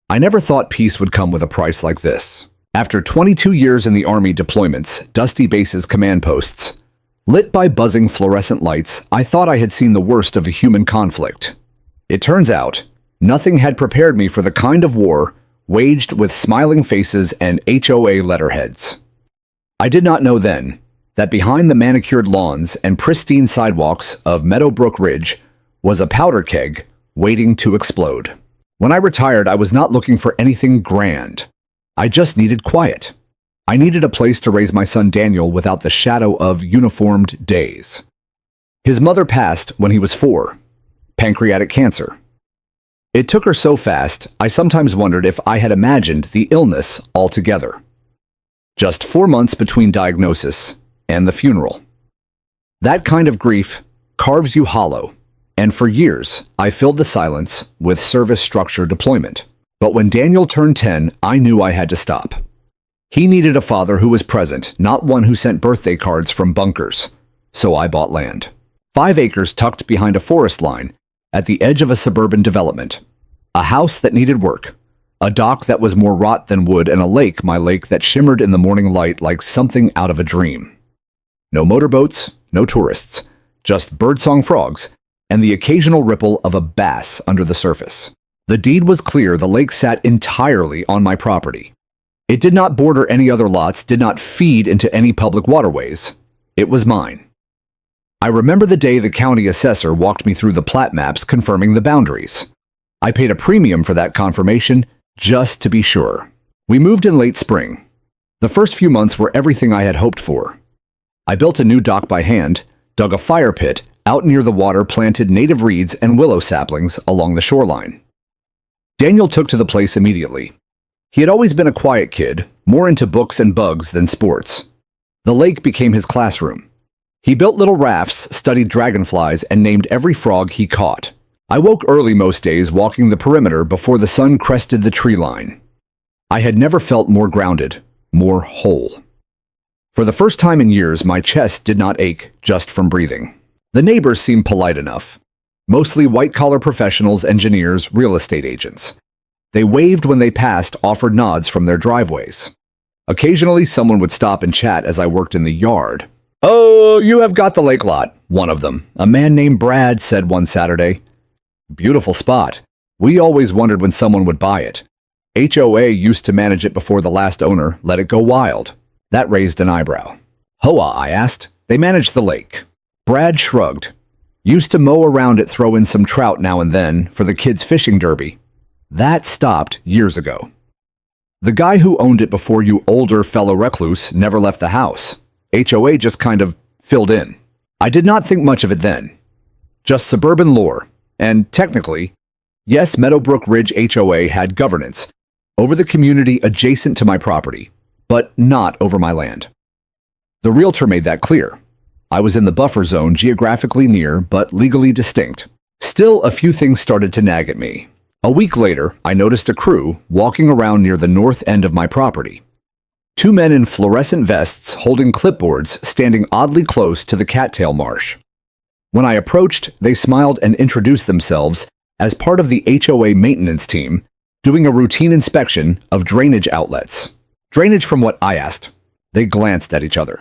I never thought peace would come with a price like this. After 22 years in the Army deployments, dusty bases, command posts, lit by buzzing fluorescent lights, I thought I had seen the worst of a human conflict. It turns out, nothing had prepared me for the kind of war waged with smiling faces and HOA letterheads. I did not know then that behind the manicured lawns and pristine sidewalks of Meadowbrook Ridge was a powder keg waiting to explode. When I retired, I was not looking for anything grand. I just needed quiet. I needed a place to raise my son Daniel without the shadow of uniformed days. His mother passed when he was 4, pancreatic cancer. It took her so fast, I sometimes wondered if I had imagined the illness altogether. Just 4 months between diagnosis and the funeral. That kind of grief carves you hollow, and for years I filled the silence with service structure deployment. But when Daniel turned 10, I knew I had to stop. He needed a father who was present, not one who sent birthday cards from bunkers. So I bought land. 5 acres tucked behind a forest line, at the edge of a suburban development. A house that needed work. A dock that was more rot than wood, and a lake, my lake, that shimmered in the morning light like something out of a dream. No motorboats, no tourists, just birdsong frogs, and the occasional ripple of a bass under the surface. The deed was clear. The lake sat entirely on my property. It did not border any other lots, did not feed into any public waterways. It was mine. I remember the day the county assessor walked me through the plat maps confirming the boundaries. I paid a premium for that confirmation just to be sure. We moved in late spring. The first few months were everything I had hoped for. I built a new dock by hand, dug a fire pit out near the water, planted native reeds and willow saplings along the shoreline. Daniel took to the place immediately. He had always been a quiet kid, more into books and bugs than sports. The lake became his classroom. He built little rafts, studied dragonflies, and named every frog he caught. I woke early most days, walking the perimeter before the sun crested the tree line. I had never felt more grounded, more whole. For the first time in years, my chest did not ache just from breathing. The neighbors seemed polite enough. Mostly white-collar professionals, engineers, real estate agents. They waved when they passed, offered nods from their driveways. Occasionally, someone would stop and chat as I worked in the yard. "Oh, you have got the lake lot," one of them, a man named Brad, said one Saturday. "Beautiful spot. We always wondered when someone would buy it. HOA used to manage it before the last owner let it go wild." That raised an eyebrow. "HOA?" I asked. "They manage the lake." Brad shrugged. "Used to mow around it, throw in some trout now and then for the kids' fishing derby. That stopped years ago. The guy who owned it before you older fellow recluse never left the house. HOA just kind of filled in. I did not think much of it then. Just suburban lore. And technically, yes, Meadowbrook Ridge HOA had governance over the community adjacent to my property, but not over my land. The realtor made that clear. I was in the buffer zone, geographically near, but legally distinct. Still, a few things started to nag at me. A week later, I noticed a crew walking around near the north end of my property. 2 men in fluorescent vests holding clipboards standing oddly close to the cattail marsh. When I approached, they smiled and introduced themselves as part of the HOA maintenance team, doing a routine inspection of drainage outlets. "Drainage from what?" I asked. They glanced at each other.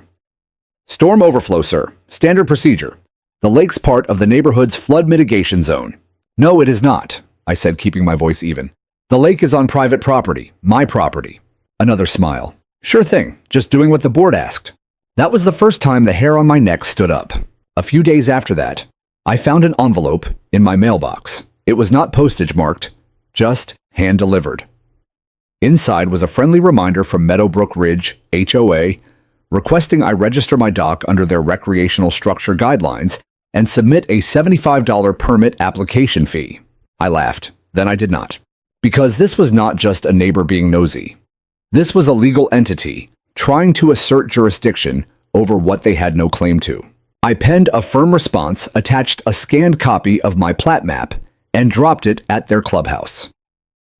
"Storm overflow, sir. Standard procedure. The lake's part of the neighborhood's flood mitigation zone." "No, it is not," I said, keeping my voice even. "The lake is on private property, my property." Another smile. "Sure thing, just doing what the board asked." That was the first time the hair on my neck stood up. A few days after that, I found an envelope in my mailbox. It was not postage marked, just hand-delivered. Inside was a friendly reminder from Meadowbrook Ridge HOA requesting I register my dock under their recreational structure guidelines and submit a $75 permit application fee. I laughed. Then I did not. Because this was not just a neighbor being nosy. This was a legal entity trying to assert jurisdiction over what they had no claim to. I penned a firm response, attached a scanned copy of my plat map, and dropped it at their clubhouse.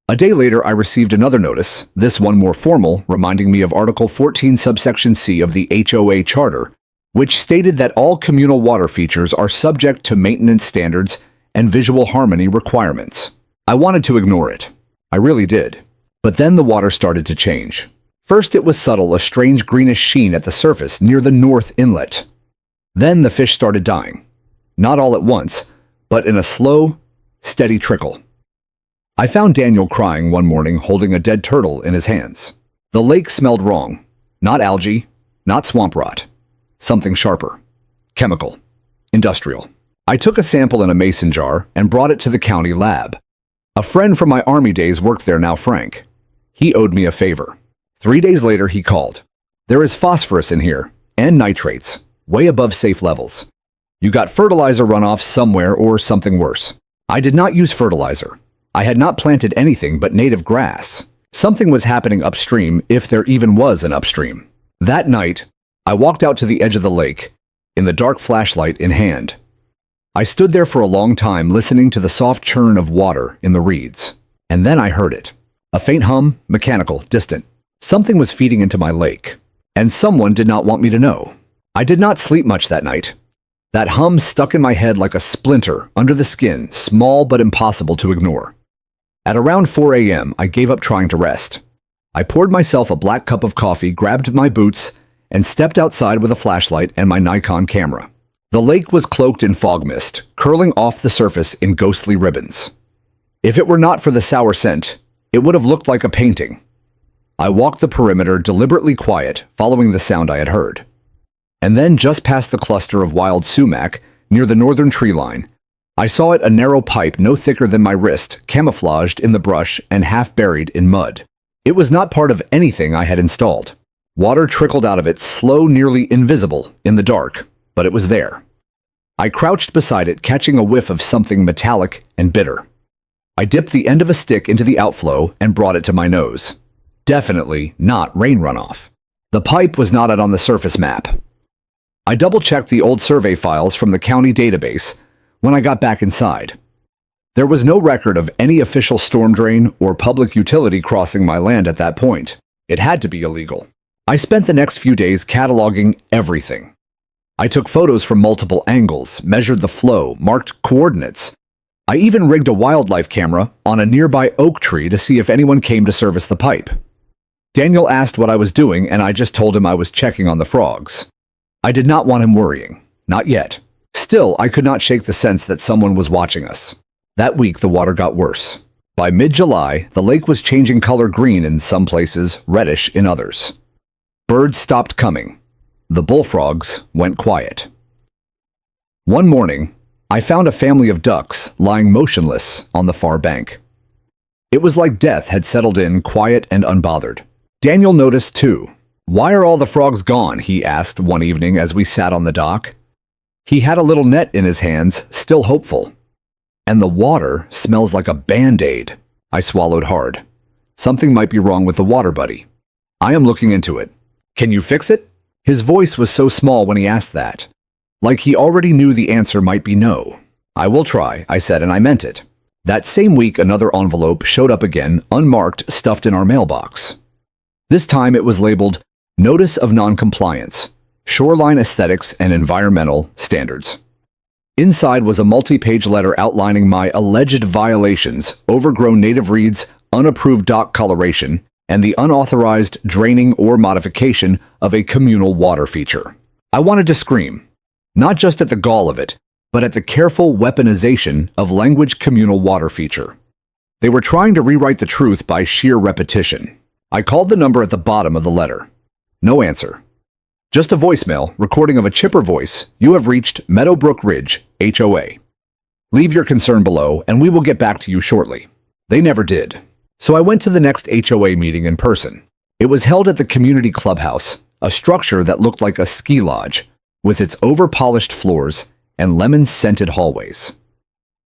A day later, I received another notice, this one more formal, reminding me of Article 14, subsection C of the HOA Charter, which stated that all communal water features are subject to maintenance standards and visual harmony requirements. I wanted to ignore it. I really did. But then the water started to change. First it was subtle, a strange greenish sheen at the surface near the north inlet. Then the fish started dying. Not all at once, but in a slow, steady trickle. I found Daniel crying one morning holding a dead turtle in his hands. The lake smelled wrong. Not algae, not swamp rot. Something sharper. Chemical. Industrial. I took a sample in a mason jar and brought it to the county lab. A friend from my Army days worked there now, Frank. He owed me a favor. 3 days later, he called. There is phosphorus in here, and nitrates, way above safe levels. You got fertilizer runoff somewhere or something worse. I did not use fertilizer. I had not planted anything but native grass. Something was happening upstream, if there even was an upstream. That night, I walked out to the edge of the lake, in the dark, flashlight in hand. I stood there for a long time listening to the soft churn of water in the reeds. And then I heard it. A faint hum, mechanical, distant. Something was feeding into my lake. And someone did not want me to know. I did not sleep much that night. That hum stuck in my head like a splinter under the skin, small but impossible to ignore. At around 4 a.m., I gave up trying to rest. I poured myself a black cup of coffee, grabbed my boots, and stepped outside with a flashlight and my Nikon camera. The lake was cloaked in fog mist, curling off the surface in ghostly ribbons. If it were not for the sour scent, it would have looked like a painting. I walked the perimeter deliberately quiet, following the sound I had heard. And then just past the cluster of wild sumac, near the northern tree line, I saw it, a narrow pipe no thicker than my wrist, camouflaged in the brush and half buried in mud. It was not part of anything I had installed. Water trickled out of it, slow, nearly invisible, in the dark, but it was there. I crouched beside it, catching a whiff of something metallic and bitter. I dipped the end of a stick into the outflow and brought it to my nose. Definitely not rain runoff. The pipe was not out on the surface map. I double-checked the old survey files from the county database when I got back inside. There was no record of any official storm drain or public utility crossing my land at that point. It had to be illegal. I spent the next few days cataloging everything. I took photos from multiple angles, measured the flow, marked coordinates. I even rigged a wildlife camera on a nearby oak tree to see if anyone came to service the pipe. Daniel asked what I was doing, and I just told him I was checking on the frogs. I did not want him worrying. Not yet. Still, I could not shake the sense that someone was watching us. That week, the water got worse. By mid-July, the lake was changing color, green in some places, reddish in others. Birds stopped coming. The bullfrogs went quiet. One morning, I found a family of ducks lying motionless on the far bank. It was like death had settled in, quiet and unbothered. Daniel noticed too. "Why are all the frogs gone?" he asked one evening as we sat on the dock. He had a little net in his hands, still hopeful. "And the water smells like a Band-Aid." I swallowed hard. Something might be wrong with the water, buddy. "I am looking into it." "Can you fix it?" His voice was so small when he asked that. Like he already knew the answer might be no. "I will try," I said, and I meant it. That same week, another envelope showed up again, unmarked, stuffed in our mailbox. This time it was labeled Notice of Noncompliance, Shoreline Aesthetics and Environmental Standards. Inside was a multi-page letter outlining my alleged violations, overgrown native reeds, unapproved dock coloration, and the unauthorized draining or modification of a communal water feature. I wanted to scream, not just at the gall of it, but at the careful weaponization of language communal water feature. They were trying to rewrite the truth by sheer repetition. I called the number at the bottom of the letter. No answer. Just a voicemail recording of a chipper voice. "You have reached Meadowbrook Ridge, HOA. Leave your concern below and we will get back to you shortly." They never did. So I went to the next HOA meeting in person. It was held at the community clubhouse, a structure that looked like a ski lodge, with its over-polished floors and lemon-scented hallways.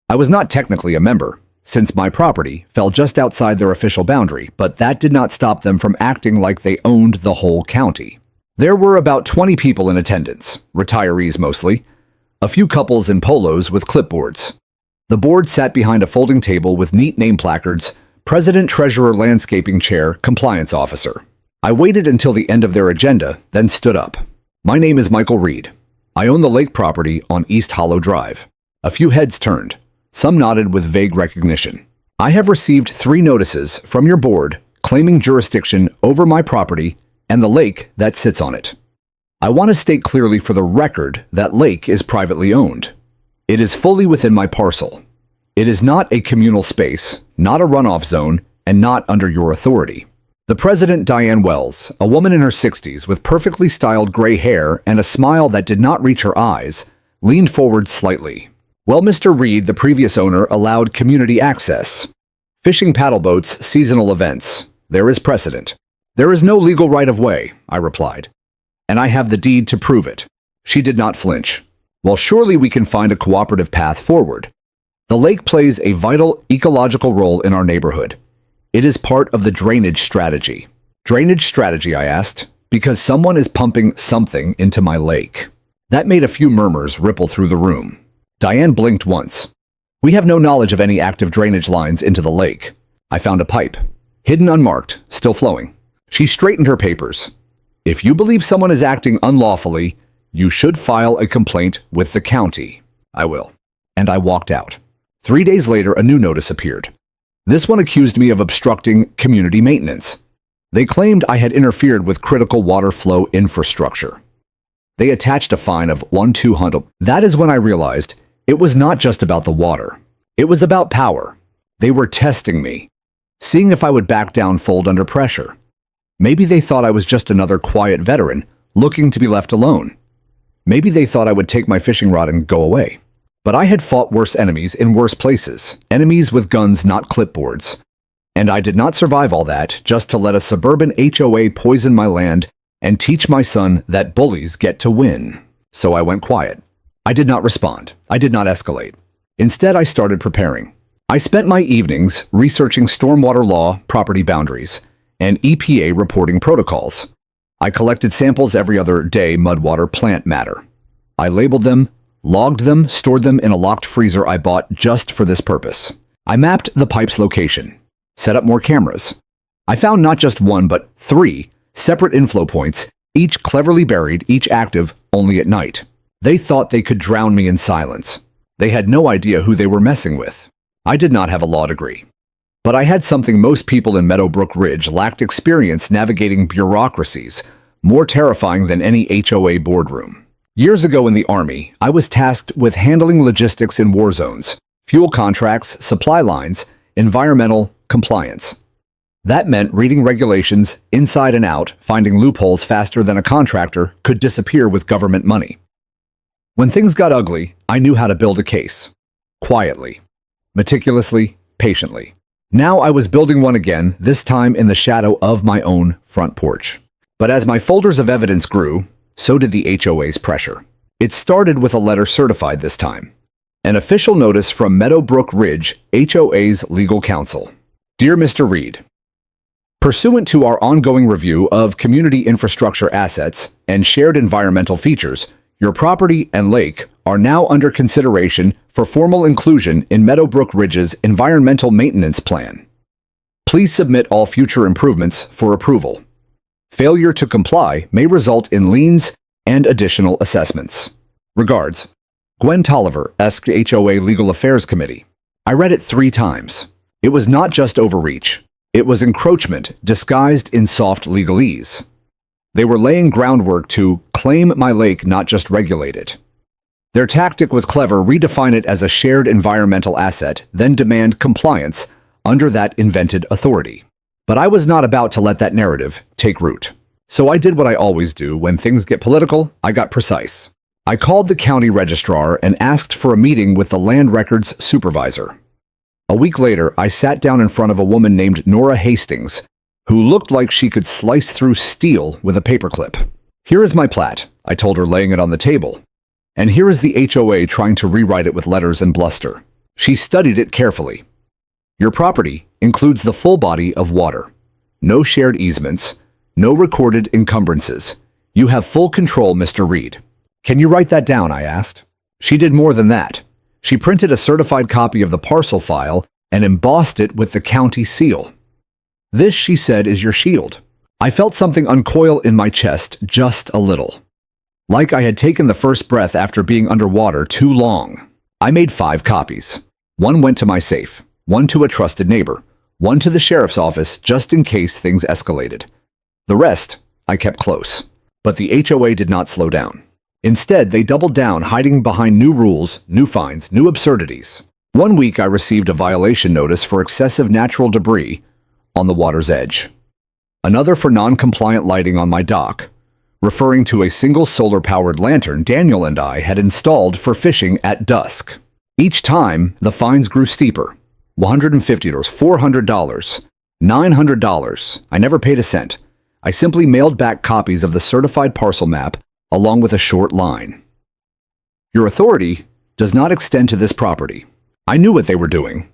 I was not technically a member, since my property fell just outside their official boundary, but that did not stop them from acting like they owned the whole county. There were about 20 people in attendance, retirees mostly, a few couples in polos with clipboards. The board sat behind a folding table with neat name placards, President, Treasurer, Landscaping Chair, Compliance Officer. I waited until the end of their agenda, then stood up. "My name is Michael Reed. I own the lake property on East Hollow Drive." A few heads turned. Some nodded with vague recognition. I have received 3 notices from your board claiming jurisdiction over my property and the lake that sits on it. I want to state clearly for the record that lake is privately owned. It is fully within my parcel. It is not a communal space, not a runoff zone, and not under your authority. The President, Diane Wells, a woman in her 60s with perfectly styled gray hair and a smile that did not reach her eyes, leaned forward slightly. Well, Mr. Reed, the previous owner, allowed community access. Fishing paddle boats, seasonal events. There is precedent. There is no legal right-of-way, I replied. And I have the deed to prove it. She did not flinch. Well, surely we can find a cooperative path forward. The lake plays a vital ecological role in our neighborhood. It is part of the drainage strategy. Drainage strategy, I asked, because someone is pumping something into my lake. That made a few murmurs ripple through the room. Diane blinked once. We have no knowledge of any active drainage lines into the lake. I found a pipe, hidden unmarked, still flowing. She straightened her papers. If you believe someone is acting unlawfully, you should file a complaint with the county. I will. And I walked out. 3 days later, a new notice appeared. This one accused me of obstructing community maintenance. They claimed I had interfered with critical water flow infrastructure. They attached a fine of $1,200. That is when I realized it was not just about the water. It was about power. They were testing me, seeing if I would back down, fold under pressure. Maybe they thought I was just another quiet veteran looking to be left alone. Maybe they thought I would take my fishing rod and go away. But I had fought worse enemies in worse places, enemies with guns, not clipboards. And I did not survive all that just to let a suburban HOA poison my land and teach my son that bullies get to win. So I went quiet. I did not respond. I did not escalate. Instead, I started preparing. I spent my evenings researching stormwater law, property boundaries, and EPA reporting protocols. I collected samples every other day, mudwater, plant matter. I labeled them, logged them, stored them in a locked freezer I bought just for this purpose. I mapped the pipe's location, set up more cameras. I found not just 1, but 3 separate inflow points, each cleverly buried, each active only at night. They thought they could drown me in silence. They had no idea who they were messing with. I did not have a law degree. But I had something most people in Meadowbrook Ridge lacked: experience navigating bureaucracies, more terrifying than any HOA boardroom. Years ago in the Army, I was tasked with handling logistics in war zones, fuel contracts, supply lines, environmental compliance. That meant reading regulations inside and out, finding loopholes faster than a contractor could disappear with government money. When things got ugly, I knew how to build a case. Quietly, meticulously, patiently. Now I was building one again, this time in the shadow of my own front porch. But as my folders of evidence grew, so did the HOA's pressure. It started with a letter certified this time. An official notice from Meadowbrook Ridge, HOA's legal counsel. Dear Mr. Reed, pursuant to our ongoing review of community infrastructure assets and shared environmental features, your property and lake are now under consideration for formal inclusion in Meadowbrook Ridge's Environmental Maintenance Plan. Please submit all future improvements for approval. Failure to comply may result in liens and additional assessments. Regards, Gwen Tolliver, HOA Legal Affairs Committee. I read it 3 times. It was not just overreach. It was encroachment disguised in soft legalese. They were laying groundwork to claim my lake, not just regulate it. Their tactic was clever: redefine it as a shared environmental asset, then demand compliance under that invented authority. But I was not about to let that narrative take root. So I did what I always do when things get political. I got precise. I called the county registrar and asked for a meeting with the land records supervisor. A week later, I sat down in front of a woman named Nora Hastings, who looked like she could slice through steel with a paperclip. Here is my plat, I told her, laying it on the table. And here is the HOA trying to rewrite it with letters and bluster. She studied it carefully. Your property includes the full body of water. No shared easements, no recorded encumbrances. You have full control, Mr. Reed. Can you write that down? I asked. She did more than that. She printed a certified copy of the parcel file and embossed it with the county seal. This, she said, is your shield. I felt something uncoil in my chest just a little. Like I had taken the first breath after being underwater too long. I made 5 copies. 1 went to my safe. one to a trusted neighbor, one to the sheriff's office just in case things escalated. The rest, I kept close. But the HOA did not slow down. Instead, they doubled down, hiding behind new rules, new fines, new absurdities. One week, I received a violation notice for excessive natural debris on the water's edge. Another for non-compliant lighting on my dock, referring to a single solar-powered lantern Daniel and I had installed for fishing at dusk. Each time, the fines grew steeper. $150, $400, $900. I never paid a cent. I simply mailed back copies of the certified parcel map along with a short line. Your authority does not extend to this property. I knew what they were doing.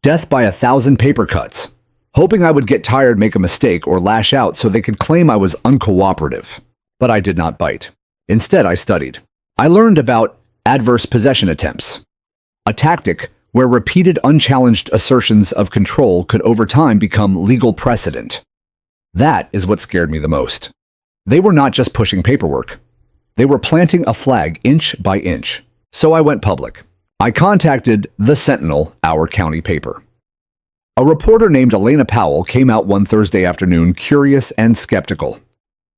Death by 1,000 paper cuts, hoping I would get tired, make a mistake, or lash out so they could claim I was uncooperative. But I did not bite. Instead, I studied. I learned about adverse possession attempts, a tactic where repeated unchallenged assertions of control could over time become legal precedent. That is what scared me the most. They were not just pushing paperwork. They were planting a flag inch by inch. So I went public. I contacted the Sentinel, our county paper. A reporter named Elena Powell came out one Thursday afternoon, curious and skeptical.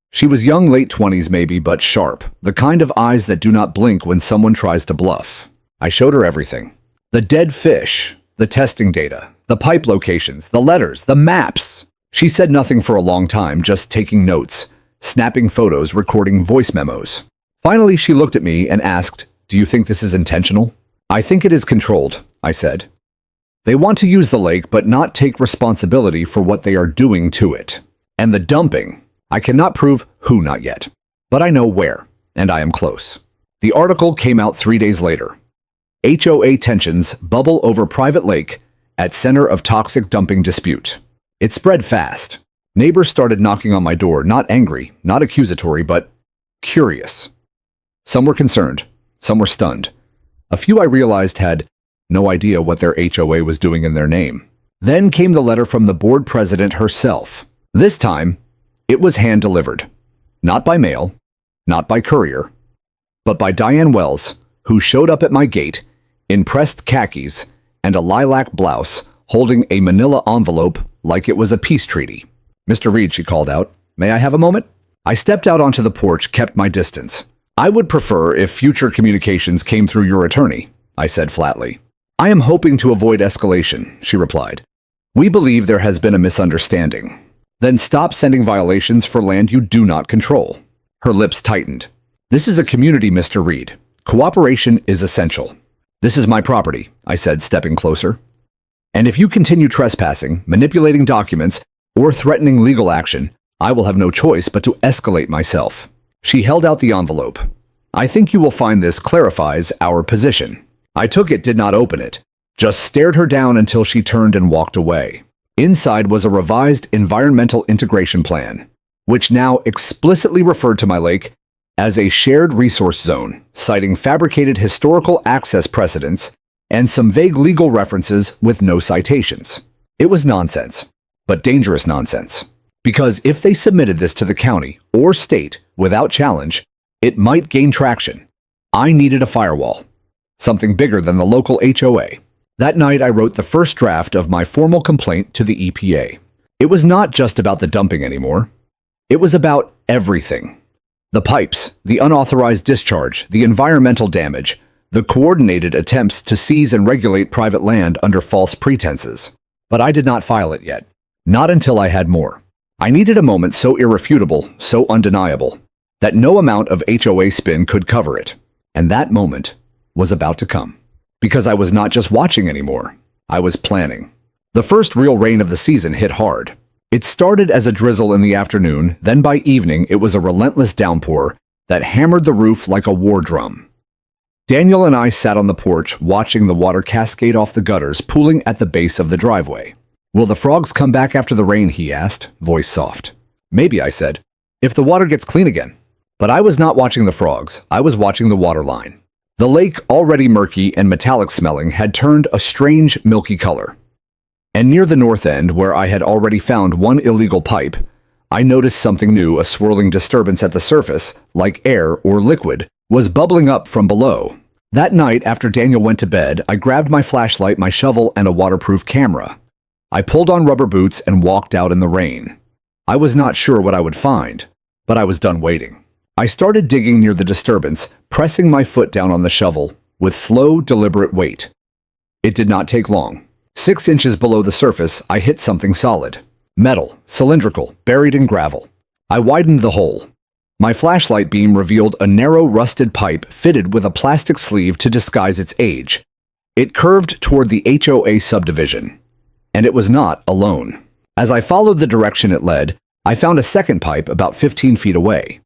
She was young, late 20s maybe, but sharp, the kind of eyes that do not blink when someone tries to bluff. I showed her everything. The dead fish, the testing data, the pipe locations, the letters, the maps. She said nothing for a long time, just taking notes, snapping photos, recording voice memos. Finally, she looked at me and asked, "Do you think this is intentional?" "I think it is controlled," I said. "They want to use the lake but not take responsibility for what they are doing to it. And the dumping, I cannot prove who not yet. But I know where, and I am close." The article came out 3 days later. HOA tensions bubble over private lake at center of toxic dumping dispute. It spread fast. Neighbors started knocking on my door, not angry, not accusatory, but curious. Some were concerned, some were stunned. A few I realized had no idea what their HOA was doing in their name. Then came the letter from the board president herself. This time, it was hand-delivered. Not by mail, not by courier, but by Diane Wells, who showed up at my gate in pressed khakis and a lilac blouse, holding a manila envelope like it was a peace treaty. "Mr. Reed," she called out, "may I have a moment?" I stepped out onto the porch, kept my distance. "I would prefer if future communications came through your attorney," I said flatly. "I am hoping to avoid escalation," she replied. "We believe there has been a misunderstanding." "Then stop sending violations for land you do not control." Her lips tightened. "This is a community, Mr. Reed. Cooperation is essential." "This is my property," I said, stepping closer. "And if you continue trespassing, manipulating documents, or threatening legal action, I will have no choice but to escalate myself." She held out the envelope. "I think you will find this clarifies our position." I took it, did not open it, just stared her down until she turned and walked away. Inside was a revised environmental integration plan, which now explicitly referred to my lake as a shared resource zone, citing fabricated historical access precedents and some vague legal references with no citations. It was nonsense, but dangerous nonsense. Because if they submitted this to the county or state without challenge, it might gain traction. I needed a firewall, something bigger than the local HOA. That night, I wrote the first draft of my formal complaint to the EPA. It was not just about the dumping anymore. It was about everything. The pipes, the unauthorized discharge, the environmental damage, the coordinated attempts to seize and regulate private land under false pretenses. But I did not file it yet. Not until I had more. I needed a moment so irrefutable, so undeniable, that no amount of HOA spin could cover it. And that moment was about to come. Because I was not just watching anymore. I was planning. The first real rain of the season hit hard. It started as a drizzle in the afternoon, then by evening it was a relentless downpour that hammered the roof like a war drum. Daniel and I sat on the porch watching the water cascade off the gutters pooling at the base of the driveway. "Will the frogs come back after the rain?" he asked, voice soft. "Maybe," I said, "if the water gets clean again." But I was not watching the frogs, I was watching the water line. The lake, already murky and metallic smelling, had turned a strange milky color. And near the north end, where I had already found one illegal pipe, I noticed something new, a swirling disturbance at the surface, like air or liquid, was bubbling up from below. That night, after Daniel went to bed, I grabbed my flashlight, my shovel, and a waterproof camera. I pulled on rubber boots and walked out in the rain. I was not sure what I would find, but I was done waiting. I started digging near the disturbance, pressing my foot down on the shovel with slow, deliberate weight. It did not take long. 6 inches below the surface, I hit something solid. Metal, cylindrical, buried in gravel. I widened the hole. My flashlight beam revealed a narrow, rusted pipe fitted with a plastic sleeve to disguise its age. It curved toward the HOA subdivision. And it was not alone. As I followed the direction it led, I found a second pipe about 15 feet away.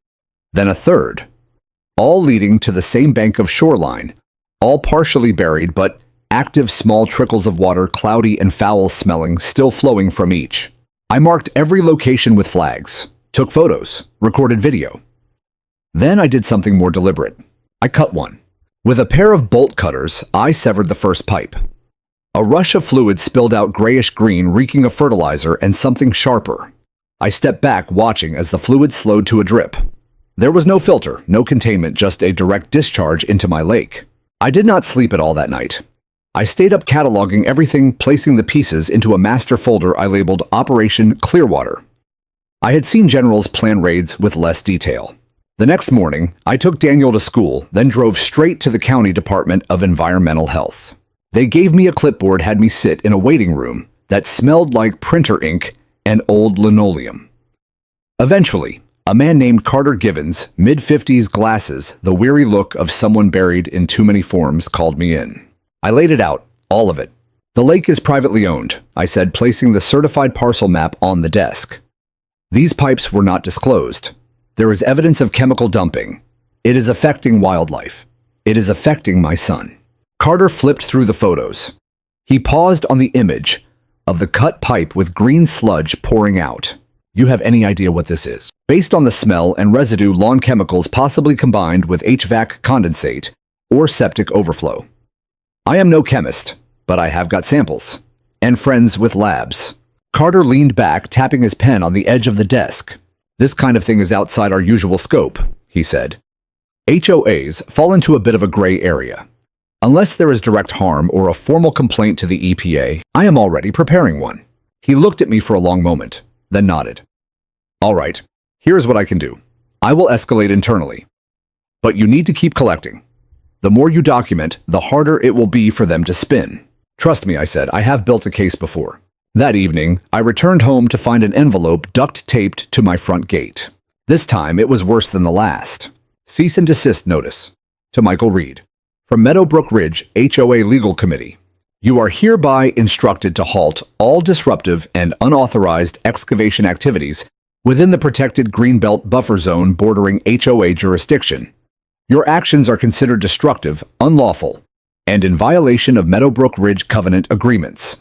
Then a third. All leading to the same bank of shoreline, all partially buried but active small trickles of water, cloudy and foul-smelling, still flowing from each. I marked every location with flags, took photos, recorded video. Then I did something more deliberate. I cut one. With a pair of bolt cutters, I severed the first pipe. A rush of fluid spilled out grayish-green, reeking of fertilizer and something sharper. I stepped back, watching as the fluid slowed to a drip. There was no filter, no containment, just a direct discharge into my lake. I did not sleep at all that night. I stayed up cataloging everything, placing the pieces into a master folder I labeled Operation Clearwater. I had seen generals plan raids with less detail. The next morning, I took Daniel to school, then drove straight to the County Department of Environmental Health. They gave me a clipboard, had me sit in a waiting room that smelled like printer ink and old linoleum. Eventually, a man named Carter Givens, mid-50s, glasses, the weary look of someone buried in too many forms, called me in. I laid it out, all of it. The lake is privately owned, I said, placing the certified parcel map on the desk. These pipes were not disclosed. There is evidence of chemical dumping. It is affecting wildlife. It is affecting my son. Carter flipped through the photos. He paused on the image of the cut pipe with green sludge pouring out. You have any idea what this is? Based on the smell and residue, lawn chemicals possibly combined with HVAC condensate or septic overflow. I am no chemist, but I have got samples and friends with labs. Carter leaned back, tapping his pen on the edge of the desk. This kind of thing is outside our usual scope, he said. HOAs fall into a bit of a gray area. Unless there is direct harm or a formal complaint to the EPA, I am already preparing one. He looked at me for a long moment, then nodded. All right, here's what I can do. I will escalate internally. But you need to keep collecting. The more you document, the harder it will be for them to spin. Trust me, I said, I have built a case before. That evening, I returned home to find an envelope duct-taped to my front gate. This time, it was worse than the last. Cease and desist notice. To Michael Reed. From Meadowbrook Ridge, HOA Legal Committee. You are hereby instructed to halt all disruptive and unauthorized excavation activities within the protected Greenbelt buffer zone bordering HOA jurisdiction. Your actions are considered destructive, unlawful, and in violation of Meadowbrook Ridge covenant agreements.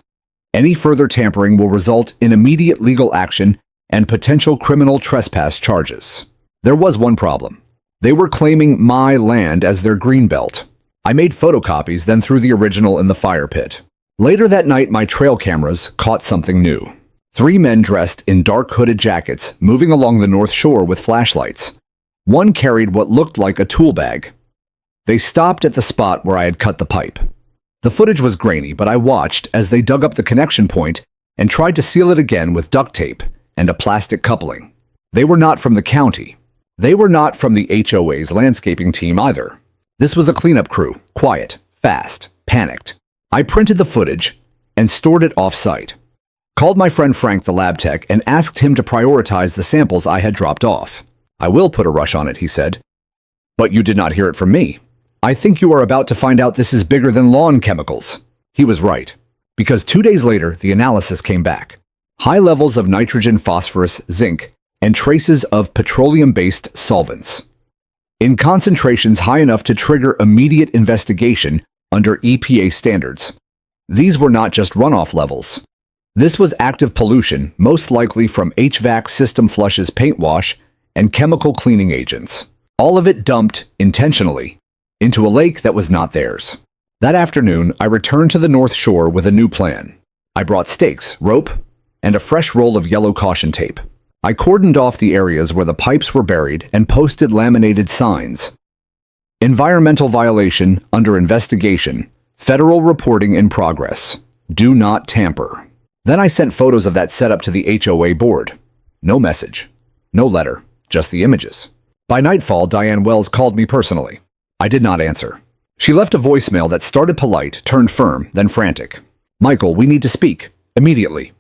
Any further tampering will result in immediate legal action and potential criminal trespass charges. There was one problem. They were claiming my land as their greenbelt. I made photocopies, then threw the original in the fire pit. Later that night, my trail cameras caught something new. 3 men dressed in dark hooded jackets moving along the north shore with flashlights. One carried what looked like a tool bag. They stopped at the spot where I had cut the pipe. The footage was grainy, but I watched as they dug up the connection point and tried to seal it again with duct tape and a plastic coupling. They were not from the county. They were not from the HOA's landscaping team either. This was a cleanup crew, quiet, fast, panicked. I printed the footage and stored it off-site. Called my friend Frank, the lab tech, and asked him to prioritize the samples I had dropped off. I will put a rush on it, he said. But you did not hear it from me. I think you are about to find out this is bigger than lawn chemicals. He was right, because 2 days later, the analysis came back. High levels of nitrogen, phosphorus, zinc, and traces of petroleum-based solvents. In concentrations high enough to trigger immediate investigation under EPA standards. These were not just runoff levels. This was active pollution, most likely from HVAC system flushes, paint wash, and chemical cleaning agents. All of it dumped, intentionally, into a lake that was not theirs. That afternoon, I returned to the North Shore with a new plan. I brought stakes, rope, and a fresh roll of yellow caution tape. I cordoned off the areas where the pipes were buried and posted laminated signs. Environmental violation under investigation. Federal reporting in progress. Do not tamper. Then I sent photos of that setup to the HOA board. No message. No letter. Just the images. By nightfall, Diane Wells called me personally. I did not answer. She left a voicemail that started polite, turned firm, then frantic. Michael, we need to speak. Immediately.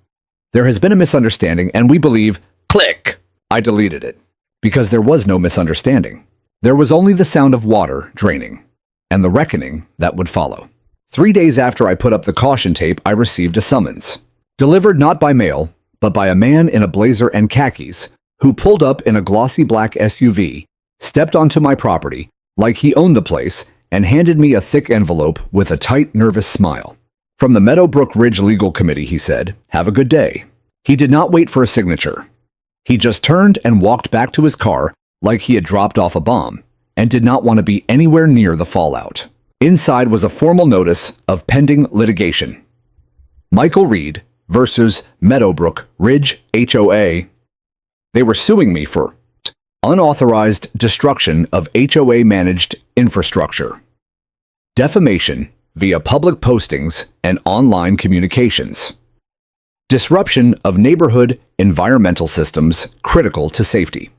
There has been a misunderstanding and we believe... Click! I deleted it. Because there was no misunderstanding. There was only the sound of water draining. And the reckoning that would follow. 3 days after I put up the caution tape, I received a summons. Delivered not by mail, but by a man in a blazer and khakis, who pulled up in a glossy black SUV, stepped onto my property, like he owned the place, and handed me a thick envelope with a tight, nervous smile. From the Meadowbrook Ridge Legal Committee, he said, "Have a good day." He did not wait for a signature. He just turned and walked back to his car like he had dropped off a bomb, and did not want to be anywhere near the fallout. Inside was a formal notice of pending litigation. Michael Reed versus Meadowbrook Ridge HOA. They were suing me for unauthorized destruction of HOA-managed infrastructure, defamation via public postings and online communications, disruption of neighborhood environmental systems critical to safety,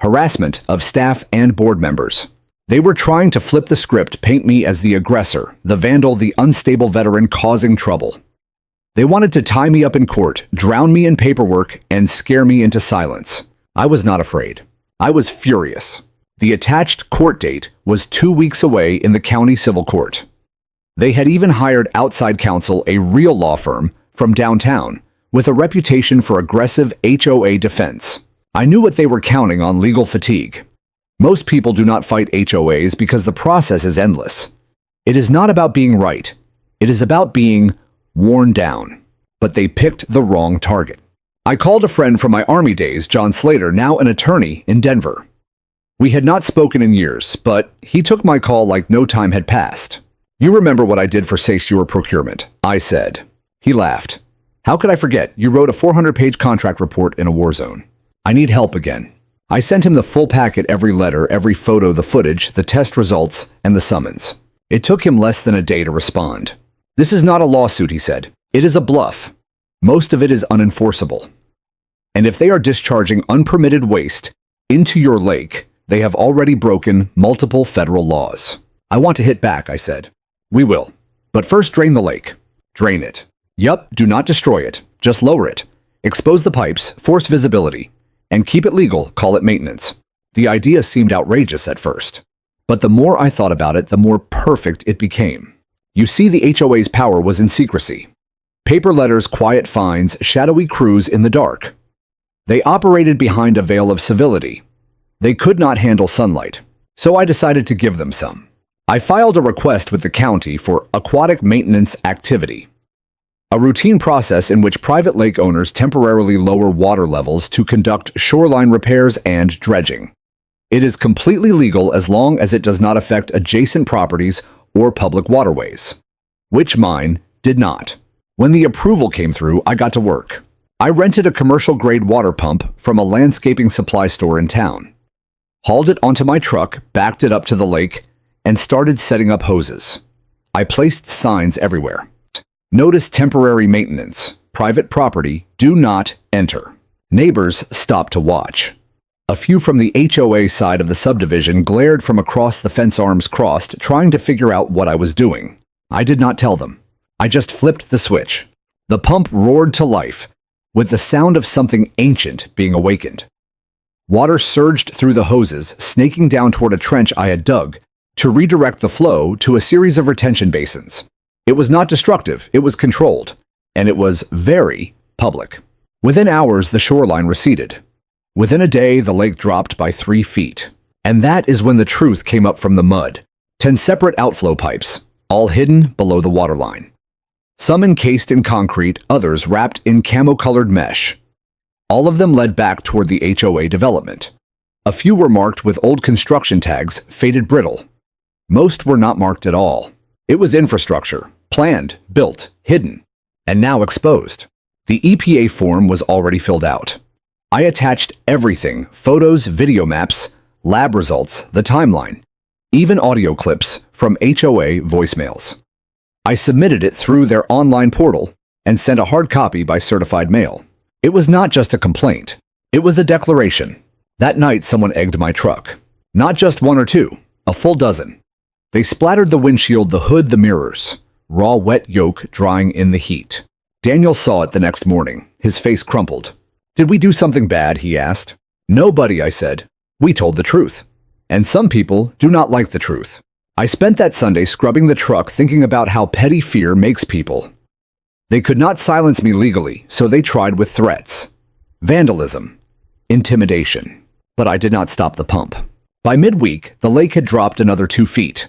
harassment of staff and board members. They were trying to flip the script, paint me as the aggressor, the vandal, the unstable veteran causing trouble. They wanted to tie me up in court, drown me in paperwork, and scare me into silence. I was not afraid. I was furious. The attached court date was 2 weeks away in the county civil court. They had even hired outside counsel, a real law firm from downtown, with a reputation for aggressive HOA defense. I knew what they were counting on: legal fatigue. Most people do not fight HOAs because the process is endless. It is not about being right. It is about being worn down. But they picked the wrong target. I called a friend from my Army days, John Slater, now an attorney in Denver. We had not spoken in years, but he took my call like no time had passed. "You remember what I did for Sewer procurement?" I said. He laughed. "How could I forget? You wrote a 400-page contract report in a war zone. I need help again." I sent him the full packet, every letter, every photo, the footage, the test results, and the summons. It took him less than a day to respond. "This is not a lawsuit," he said. "It is a bluff. Most of it is unenforceable. And if they are discharging unpermitted waste into your lake, they have already broken multiple federal laws." "I want to hit back," I said. "We will. But first drain the lake." "Drain it." "Yup, do not destroy it. Just lower it. Expose the pipes, force visibility. And keep it legal, call it maintenance." The idea seemed outrageous at first. But the more I thought about it, the more perfect it became. You see, the HOA's power was in secrecy. Paper letters, quiet fines, shadowy crews in the dark. They operated behind a veil of civility. They could not handle sunlight. So I decided to give them some. I filed a request with the county for aquatic maintenance activity, a routine process in which private lake owners temporarily lower water levels to conduct shoreline repairs and dredging. It is completely legal as long as it does not affect adjacent properties or public waterways, which mine did not. When the approval came through, I got to work. I rented a commercial-grade water pump from a landscaping supply store in town, hauled it onto my truck, backed it up to the lake, and started setting up hoses. I placed signs everywhere. "Notice temporary maintenance. Private property. Do not enter." Neighbors stopped to watch. A few from the HOA side of the subdivision glared from across the fence, arms crossed, trying to figure out what I was doing. I did not tell them. I just flipped the switch. The pump roared to life, with the sound of something ancient being awakened. Water surged through the hoses, snaking down toward a trench I had dug, to redirect the flow to a series of retention basins. It was not destructive, it was controlled, and it was very public. Within hours, the shoreline receded. Within a day, the lake dropped by 3 feet. And that is when the truth came up from the mud. 10 separate outflow pipes, all hidden below the waterline. Some encased in concrete, others wrapped in camo-colored mesh. All of them led back toward the HOA development. A few were marked with old construction tags, faded brittle. Most were not marked at all. It was infrastructure, planned, built, hidden, and now exposed. The EPA form was already filled out. I attached everything: photos, video maps, lab results, the timeline, even audio clips from HOA voicemails. I submitted it through their online portal and sent a hard copy by certified mail. It was not just a complaint. It was a declaration. That night, someone egged my truck. Not just one or two, a full dozen. They splattered the windshield, the hood, the mirrors. Raw, wet yolk drying in the heat. Daniel saw it the next morning. His face crumpled. "Did we do something bad?" he asked. "Nobody," I said. "We told the truth. And some people do not like the truth." I spent that Sunday scrubbing the truck, thinking about how petty fear makes people. They could not silence me legally, so they tried with threats, vandalism, intimidation. But I did not stop the pump. By midweek, the lake had dropped another 2 feet.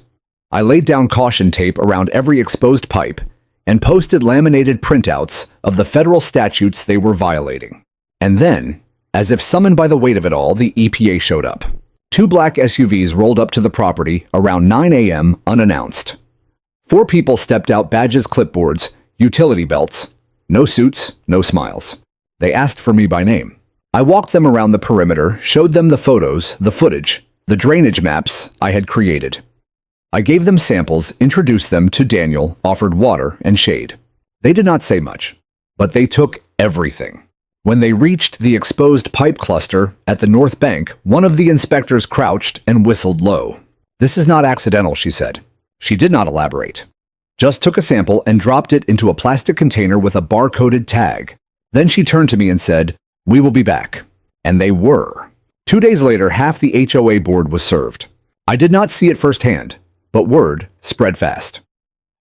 I laid down caution tape around every exposed pipe and posted laminated printouts of the federal statutes they were violating. And then, as if summoned by the weight of it all, the EPA showed up. 2 black SUVs rolled up to the property around 9 a.m. unannounced. 4 people stepped out, badges, clipboards, utility belts. No suits, no smiles. They asked for me by name. I walked them around the perimeter, showed them the photos, the footage, the drainage maps I had created. I gave them samples, introduced them to Daniel, offered water and shade. They did not say much, but they took everything. When they reached the exposed pipe cluster at the north bank, one of the inspectors crouched and whistled low. "This is not accidental," she said. She did not elaborate. Just took a sample and dropped it into a plastic container with a bar-coded tag. Then she turned to me and said, "We will be back." And they were. 2 days later, half the HOA board was served. I did not see it firsthand, but word spread fast.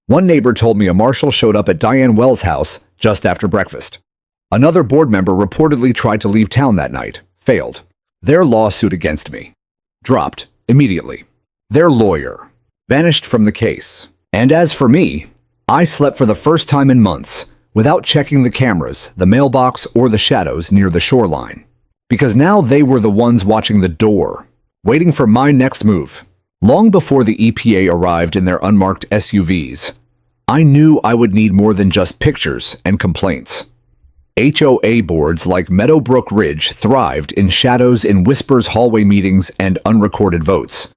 One neighbor told me a marshal showed up at Diane Wells' house just after breakfast. Another board member reportedly tried to leave town that night, failed. Their lawsuit against me dropped immediately. Their lawyer vanished from the case. And as for me, I slept for the first time in months without checking the cameras, the mailbox, or the shadows near the shoreline. Because now they were the ones watching the door, waiting for my next move. Long before the EPA arrived in their unmarked SUVs, I knew I would need more than just pictures and complaints. HOA boards like Meadowbrook Ridge thrived in shadows, in whispers, hallway meetings, and unrecorded votes.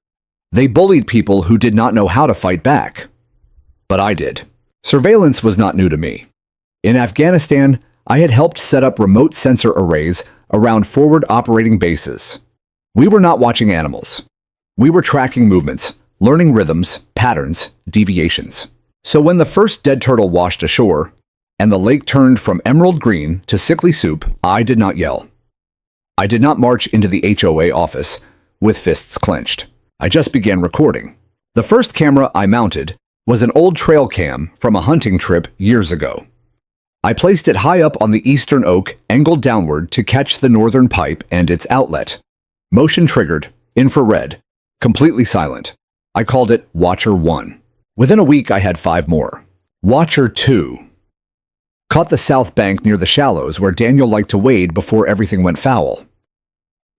They bullied people who did not know how to fight back. But I did. Surveillance was not new to me. In Afghanistan, I had helped set up remote sensor arrays around forward operating bases. We were not watching animals. We were tracking movements, learning rhythms, patterns, deviations. So when the first dead turtle washed ashore, and the lake turned from emerald green to sickly soup, I did not yell. I did not march into the HOA office with fists clenched. I just began recording. The first camera I mounted was an old trail cam from a hunting trip years ago. I placed it high up on the eastern oak, angled downward to catch the northern pipe and its outlet. Motion triggered, infrared, completely silent. I called it Watcher 1. Within a week, I had 5 more. Watcher 2 caught the south bank near the shallows where Daniel liked to wade before everything went foul.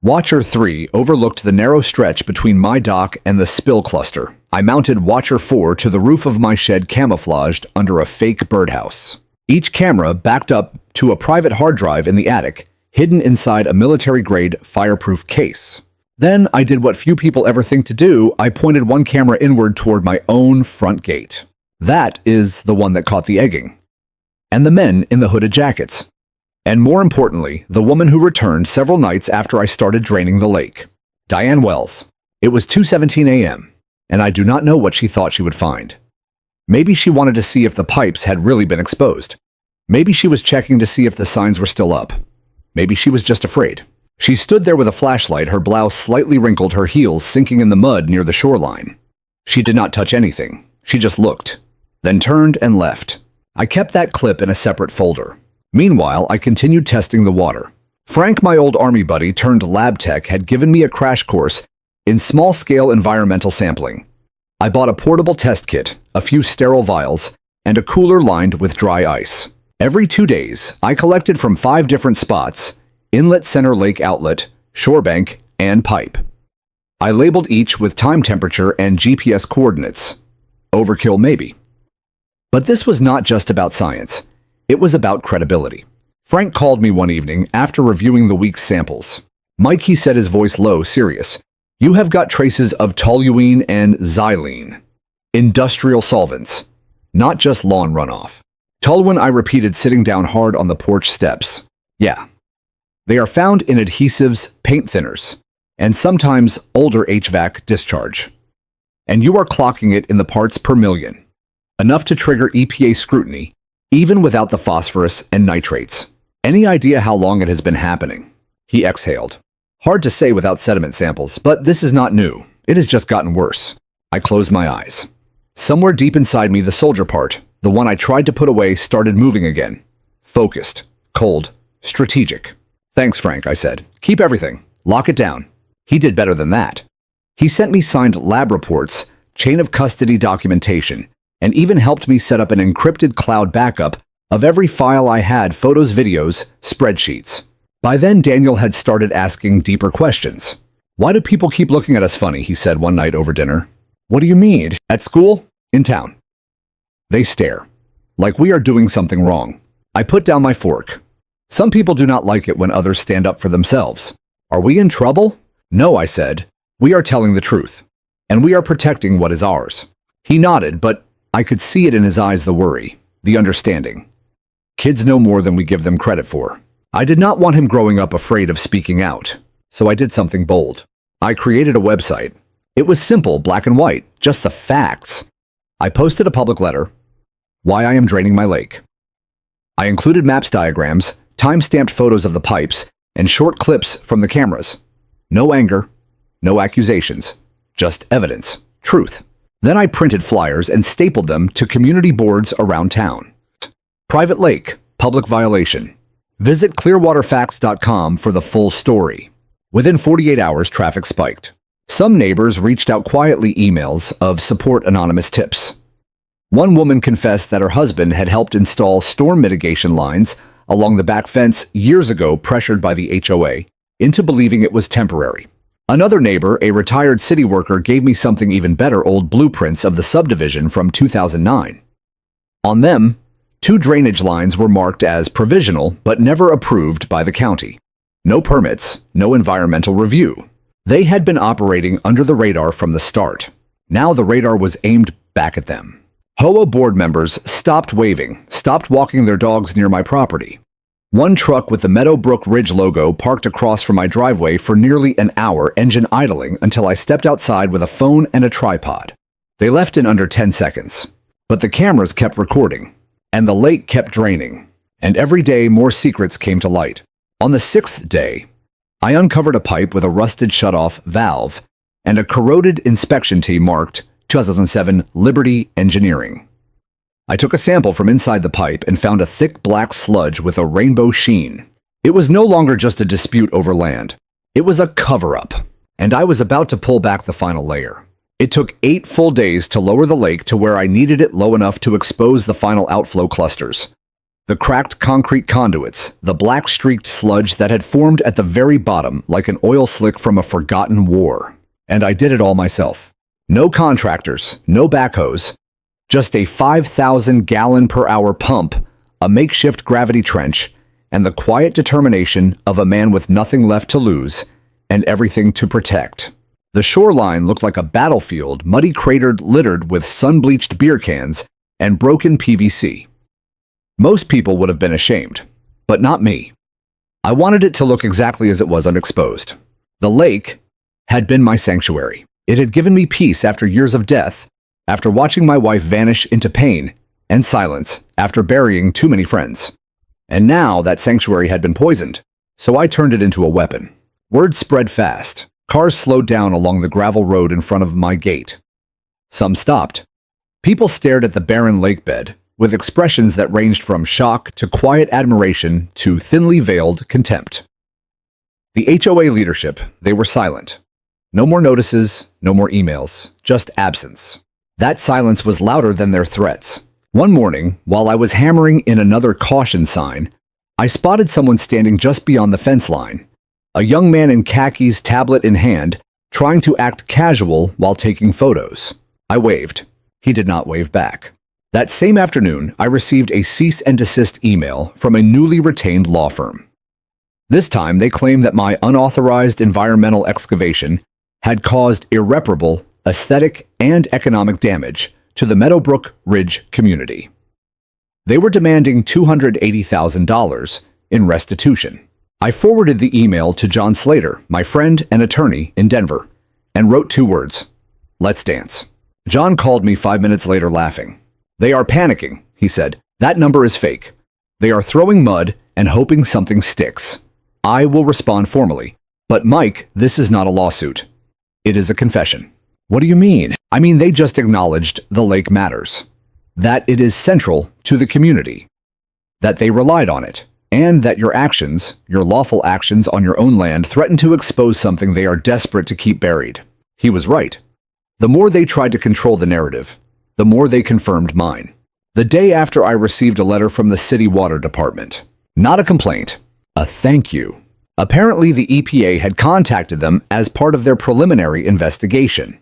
Watcher 3 overlooked the narrow stretch between my dock and the spill cluster. I mounted Watcher 4 to the roof of my shed, camouflaged under a fake birdhouse. Each camera backed up to a private hard drive in the attic, hidden inside a military-grade fireproof case. Then I did what few people ever think to do. I pointed one camera inward toward my own front gate. That is the one that caught the egging. And the men in the hooded jackets. And more importantly, the woman who returned several nights after I started draining the lake. Diane Wells. It was 2:17 a.m., and I do not know what she thought she would find. Maybe she wanted to see if the pipes had really been exposed. Maybe she was checking to see if the signs were still up. Maybe she was just afraid. She stood there with a flashlight, her blouse slightly wrinkled, her heels sinking in the mud near the shoreline. She did not touch anything. She just looked, then turned and left. I kept that clip in a separate folder. Meanwhile, I continued testing the water. Frank, my old Army buddy turned lab tech, had given me a crash course in small-scale environmental sampling. I bought a portable test kit, a few sterile vials, and a cooler lined with dry ice. Every 2 days, I collected from 5 different spots: inlet, center, lake, outlet, shorebank, and pipe. I labeled each with time, temperature, and GPS coordinates. Overkill, maybe. But this was not just about science. It was about credibility. Frank called me one evening after reviewing the week's samples. "Mike," he said, his voice low, serious, You have got traces of toluene and xylene. Industrial solvents, not just lawn runoff. Toluene, I repeated, sitting down hard on the porch steps. Yeah. They are found in adhesives, paint thinners, and sometimes older HVAC discharge. And you are clocking it in the parts per million. Enough to trigger EPA scrutiny, even without the phosphorus and nitrates. Any idea how long it has been happening? He exhaled. Hard to say without sediment samples, but this is not new. It has just gotten worse. I closed my eyes. Somewhere deep inside me, the soldier part, the one I tried to put away, started moving again. Focused, cold, strategic. Thanks, Frank, I said. Keep everything. Lock it down. He did better than that. He sent me signed lab reports, chain of custody documentation, and even helped me set up an encrypted cloud backup of every file I had, photos, videos, spreadsheets. By then, Daniel had started asking deeper questions. Why do people keep looking at us funny? He said one night over dinner. What do you mean? At school? In town. They stare, like we are doing something wrong. I put down my fork. Some people do not like it when others stand up for themselves. Are we in trouble? No, I said. We are telling the truth. And we are protecting what is ours. He nodded, but I could see it in his eyes, the worry, the understanding. Kids know more than we give them credit for. I did not want him growing up afraid of speaking out, so I did something bold. I created a website. It was simple, black and white, just the facts. I posted a public letter. Why I am draining my lake. I included maps, diagrams, time-stamped photos of the pipes, and short clips from the cameras. No anger, no accusations, just evidence, truth. Then I printed flyers and stapled them to community boards around town. Private lake, public violation. Visit clearwaterfacts.com for the full story. Within 48 hours, traffic spiked. Some neighbors reached out quietly, emails of support, anonymous tips. One woman confessed that her husband had helped install storm mitigation lines along the back fence years ago, pressured by the HOA, into believing it was temporary. Another neighbor, a retired city worker, gave me something even better, old blueprints of the subdivision from 2009. On them, 2 drainage lines were marked as provisional but never approved by the county. No permits, no environmental review. They had been operating under the radar from the start. Now the radar was aimed back at them. HOA board members stopped waving, stopped walking their dogs near my property. One truck with the Meadowbrook Ridge logo parked across from my driveway for nearly an hour, engine idling until I stepped outside with a phone and a tripod. They left in under 10 seconds. But the cameras kept recording, and the lake kept draining, and every day more secrets came to light. On the 6th day, I uncovered a pipe with a rusted shutoff valve and a corroded inspection tee marked 2007 Liberty Engineering. I took a sample from inside the pipe and found a thick black sludge with a rainbow sheen. It was no longer just a dispute over land. It was a cover-up, and I was about to pull back the final layer. It took 8 full days to lower the lake to where I needed it low enough to expose the final outflow clusters. The cracked concrete conduits, the black streaked sludge that had formed at the very bottom like an oil slick from a forgotten war. And I did it all myself. No contractors, no backhoes, just a 5,000-gallon-per-hour pump, a makeshift gravity trench, and the quiet determination of a man with nothing left to lose and everything to protect. The shoreline looked like a battlefield, muddy, cratered, littered with sun-bleached beer cans and broken PVC. Most people would have been ashamed, but not me. I wanted it to look exactly as it was, unexposed. The lake had been my sanctuary. It had given me peace after years of death, after watching my wife vanish into pain and silence after burying too many friends. And now that sanctuary had been poisoned, so I turned it into a weapon. Word spread fast. Cars slowed down along the gravel road in front of my gate. Some stopped. People stared at the barren lake bed, with expressions that ranged from shock to quiet admiration to thinly veiled contempt. The HOA leadership, they were silent. No more notices, no more emails, just absence. That silence was louder than their threats. One morning, while I was hammering in another caution sign, I spotted someone standing just beyond the fence line. A young man in khakis, tablet in hand, trying to act casual while taking photos. I waved. He did not wave back. That same afternoon, I received a cease and desist email from a newly retained law firm. This time, they claimed that my unauthorized environmental excavation had caused irreparable aesthetic and economic damage to the Meadowbrook Ridge community. They were demanding $280,000 in restitution. I forwarded the email to John Slater, my friend and attorney in Denver, and wrote 2 words: "Let's dance." John called me 5 minutes later laughing. "They are panicking," he said. "That number is fake. They are throwing mud and hoping something sticks. I will respond formally. But Mike, this is not a lawsuit. It is a confession." "What do you mean?" "I mean, they just acknowledged the lake matters, that it is central to the community, that they relied on it, and that your actions, your lawful actions on your own land, threaten to expose something they are desperate to keep buried." He was right. The more they tried to control the narrative, the more they confirmed mine. The day after, I received a letter from the city water department. Not a complaint, a thank you. Apparently, the EPA had contacted them as part of their preliminary investigation.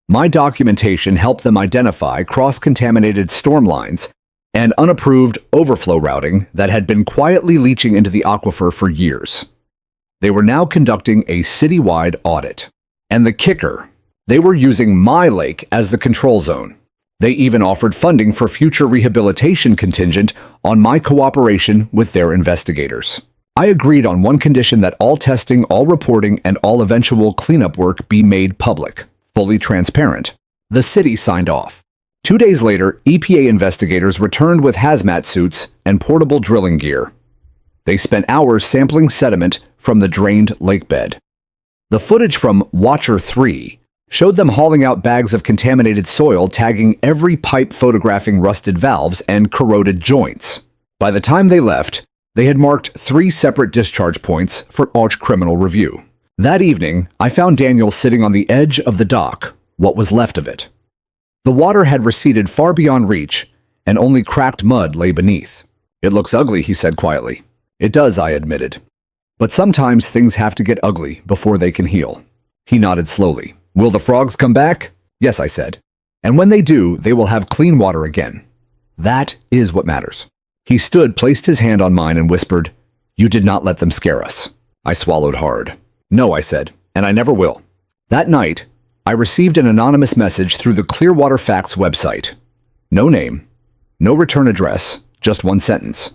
My documentation helped them identify cross-contaminated storm lines and unapproved overflow routing that had been quietly leaching into the aquifer for years. They were now conducting a citywide audit. And the kicker, they were using my lake as the control zone. They even offered funding for future rehabilitation contingent on my cooperation with their investigators. I agreed on one condition: that all testing, all reporting, and all eventual cleanup work be made public, fully transparent. The city signed off. 2 days later, EPA investigators returned with hazmat suits and portable drilling gear. They spent hours sampling sediment from the drained lake bed. The footage from Watcher 3 showed them hauling out bags of contaminated soil, tagging every pipe, photographing rusted valves and corroded joints. By the time they left, they had marked 3 separate discharge points for arch criminal review. That evening, I found Daniel sitting on the edge of the dock, what was left of it. The water had receded far beyond reach, and only cracked mud lay beneath. "It looks ugly," he said quietly. "It does," I admitted. "But sometimes things have to get ugly before they can heal." He nodded slowly. "Will the frogs come back?" "Yes," I said. "And when they do, they will have clean water again. That is what matters." He stood, placed his hand on mine, and whispered, "You did not let them scare us." I swallowed hard. "No," I said, "and I never will." That night, I received an anonymous message through the Clearwater Facts website. No name, no return address, just one sentence.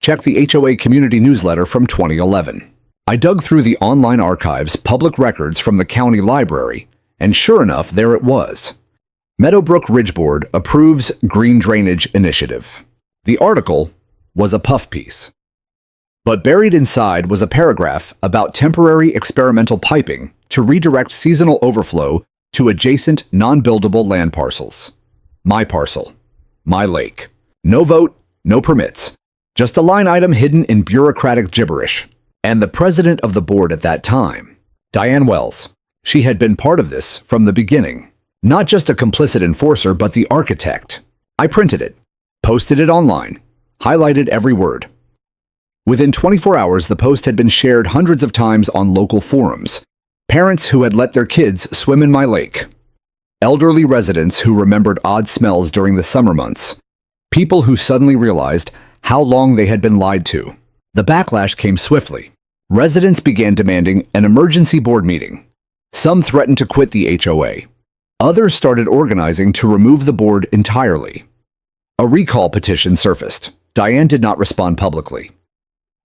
Check the HOA community newsletter from 2011. I dug through the online archives, public records from the county library, and sure enough, there it was. Meadowbrook Ridge Board approves green drainage initiative. The article was a puff piece. But buried inside was a paragraph about temporary experimental piping to redirect seasonal overflow to adjacent non-buildable land parcels. My parcel. My lake. No vote, no permits. Just a line item hidden in bureaucratic gibberish. And the president of the board at that time, Diane Wells, she had been part of this from the beginning. Not just a complicit enforcer, but the architect. I printed it, posted it online, highlighted every word. Within 24 hours, the post had been shared hundreds of times on local forums. Parents who had let their kids swim in my lake. Elderly residents who remembered odd smells during the summer months. People who suddenly realized how long they had been lied to. The backlash came swiftly. Residents began demanding an emergency board meeting. Some threatened to quit the HOA. Others started organizing to remove the board entirely. A recall petition surfaced. Diane did not respond publicly.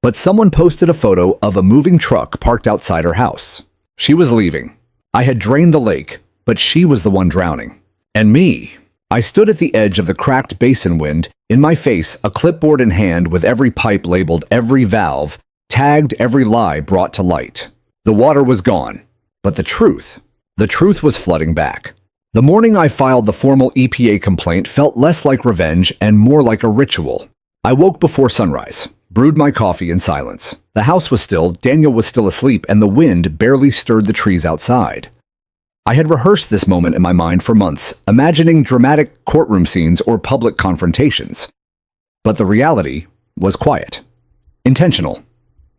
But someone posted a photo of a moving truck parked outside her house. She was leaving. I had drained the lake, but she was the one drowning. And me. I stood at the edge of the cracked basin wind, in my face, a clipboard in hand with every pipe labeled, every valve, tagged, every lie brought to light. The water was gone, but the truth was flooding back. The morning I filed the formal EPA complaint felt less like revenge and more like a ritual. I woke before sunrise, brewed my coffee in silence. The house was still, Daniel was still asleep, and the wind barely stirred the trees outside. I had rehearsed this moment in my mind for months, imagining dramatic courtroom scenes or public confrontations. But the reality was quiet, intentional,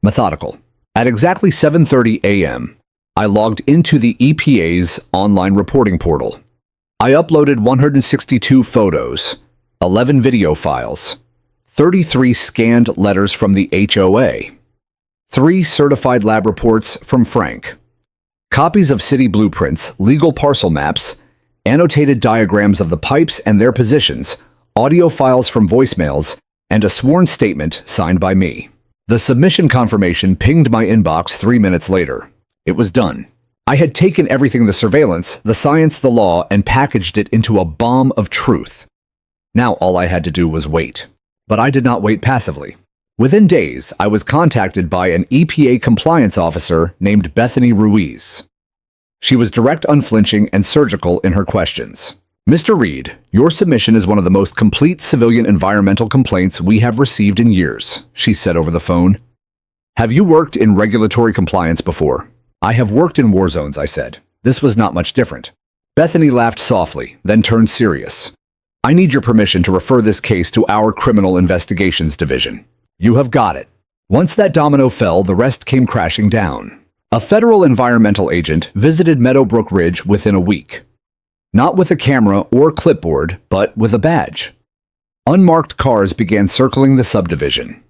methodical. At exactly 7:30 a.m., I logged into the EPA's online reporting portal. I uploaded 162 photos, 11 video files, 33 scanned letters from the HOA, 3 certified lab reports from Frank, Copies of city blueprints, legal parcel maps, annotated diagrams of the pipes and their positions, audio files from voicemails, and a sworn statement signed by me. The submission confirmation pinged my inbox 3 minutes later. It was done. I had taken everything: the surveillance, the science, the law, and packaged it into a bomb of truth. Now all I had to do was wait. But I did not wait passively. Within days, I was contacted by an EPA compliance officer named Bethany Ruiz. She was direct, unflinching, and surgical in her questions. "Mr. Reed, your submission is one of the most complete civilian environmental complaints we have received in years," she said over the phone. "Have you worked in regulatory compliance before?" "I have worked in war zones," I said. This was not much different. Bethany laughed softly, then turned serious. "I need your permission to refer this case to our Criminal Investigations Division." "You have got it." Once that domino fell, the rest came crashing down. A federal environmental agent visited Meadowbrook Ridge within a week. Not with a camera or clipboard, but with a badge. Unmarked cars began circling the subdivision.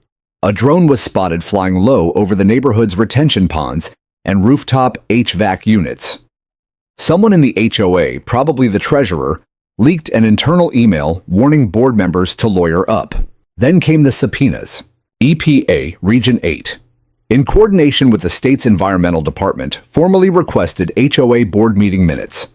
A drone was spotted flying low over the neighborhood's retention ponds and rooftop HVAC units. Someone in the HOA, probably the treasurer, leaked an internal email warning board members to lawyer up. Then came the subpoenas. EPA Region 8, in coordination with the state's environmental department, formally requested HOA board meeting minutes,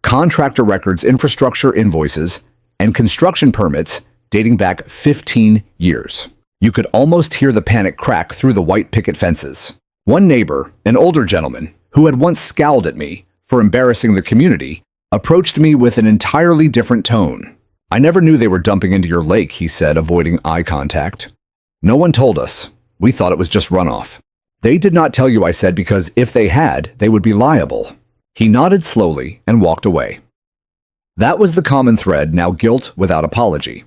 contractor records, infrastructure invoices, and construction permits dating back 15 years. You could almost hear the panic crack through the white picket fences. One neighbor, an older gentleman, who had once scowled at me for embarrassing the community, approached me with an entirely different tone. "I never knew they were dumping into your lake," he said, avoiding eye contact. "No one told us. We thought it was just runoff." "They did not tell you," I said, "because if they had, they would be liable." He nodded slowly and walked away. That was the common thread, now guilt without apology.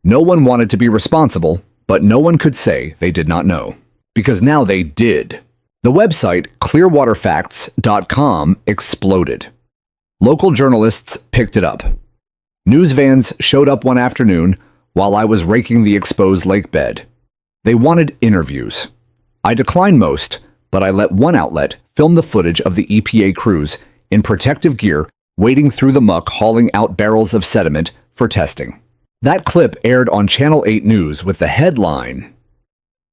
No one wanted to be responsible, but no one could say they did not know. Because now they did. The website clearwaterfacts.com exploded. Local journalists picked it up. News vans showed up one afternoon while I was raking the exposed lake bed. They wanted interviews. I declined most, but I let one outlet film the footage of the EPA crews in protective gear wading through the muck, hauling out barrels of sediment for testing. That clip aired on Channel 8 News with the headline,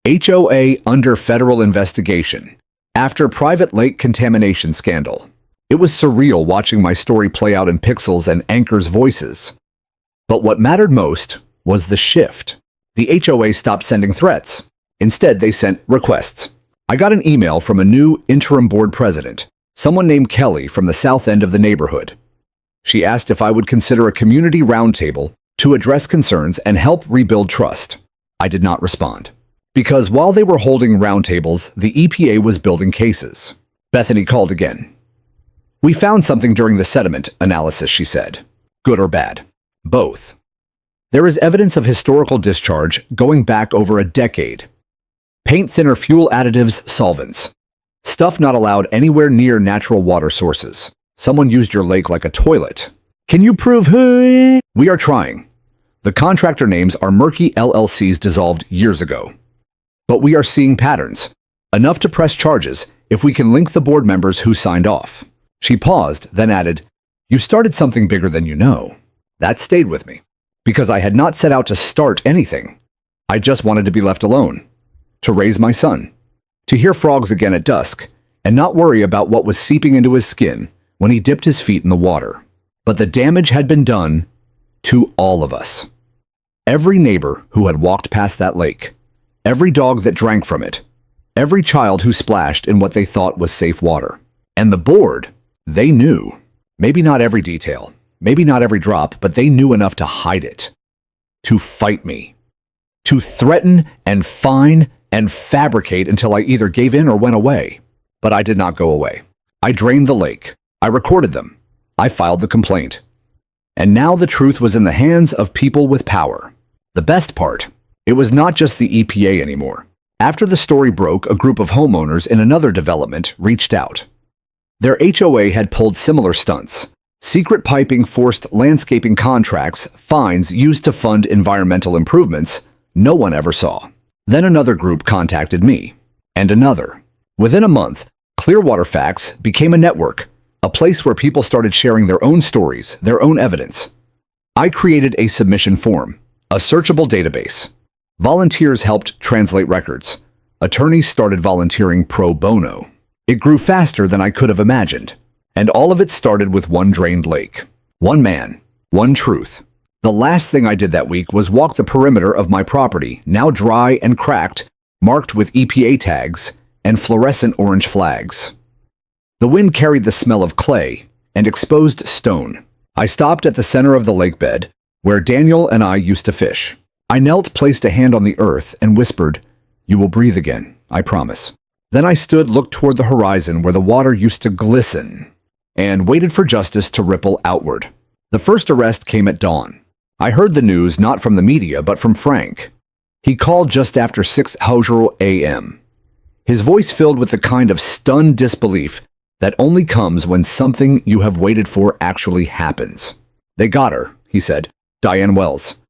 "HOA under federal investigation after private lake contamination scandal." It was surreal watching my story play out in pixels and anchors' voices. But what mattered most was the shift. The HOA stopped sending threats. Instead, they sent requests. I got an email from a new interim board president, someone named Kelly from the south end of the neighborhood. She asked if I would consider a community roundtable to address concerns and help rebuild trust. I did not respond. Because while they were holding roundtables, the EPA was building cases. Bethany called again. "We found something during the sediment analysis," she said. "Good or bad?" "Both. There is evidence of historical discharge going back over a decade. Paint thinner, fuel additives, solvents. Stuff not allowed anywhere near natural water sources. Someone used your lake like a toilet. Can you prove who?" "We are trying. The contractor names are murky LLCs dissolved years ago. But we are seeing patterns, enough to press charges if we can link the board members who signed off." She paused, then added, "You started something bigger than you know." That stayed with me. Because I had not set out to start anything. I just wanted to be left alone. To raise my son. To hear frogs again at dusk, and not worry about what was seeping into his skin when he dipped his feet in the water. But the damage had been done to all of us. Every neighbor who had walked past that lake. Every dog that drank from it. Every child who splashed in what they thought was safe water. And the board, they knew. Maybe not every detail. Maybe not every drop, but they knew enough to hide it. To fight me. To threaten and fine and fabricate until I either gave in or went away. But I did not go away. I drained the lake. I recorded them. I filed the complaint. And now the truth was in the hands of people with power. The best part, it was not just the EPA anymore. After the story broke, a group of homeowners in another development reached out. Their HOA had pulled similar stunts. Secret piping, forced landscaping contracts, fines used to fund environmental improvements no one ever saw. Then another group contacted me. And another. Within a month, Clearwater Facts became a network, a place where people started sharing their own stories, their own evidence. I created a submission form, a searchable database. Volunteers helped translate records. Attorneys started volunteering pro bono. It grew faster than I could have imagined. And all of it started with one drained lake. One man, one truth. The last thing I did that week was walk the perimeter of my property, now dry and cracked, marked with EPA tags and fluorescent orange flags. The wind carried the smell of clay and exposed stone. I stopped at the center of the lake bed, where Daniel and I used to fish. I knelt, placed a hand on the earth, and whispered, "You will breathe again, I promise." Then I stood, looked toward the horizon where the water used to glisten, and waited for justice to ripple outward. The first arrest came at dawn. I heard the news not from the media, but from Frank. He called just after 6:00 a.m. His voice filled with the kind of stunned disbelief that only comes when something you have waited for actually happens. "They got her," he said. "Diane Wells.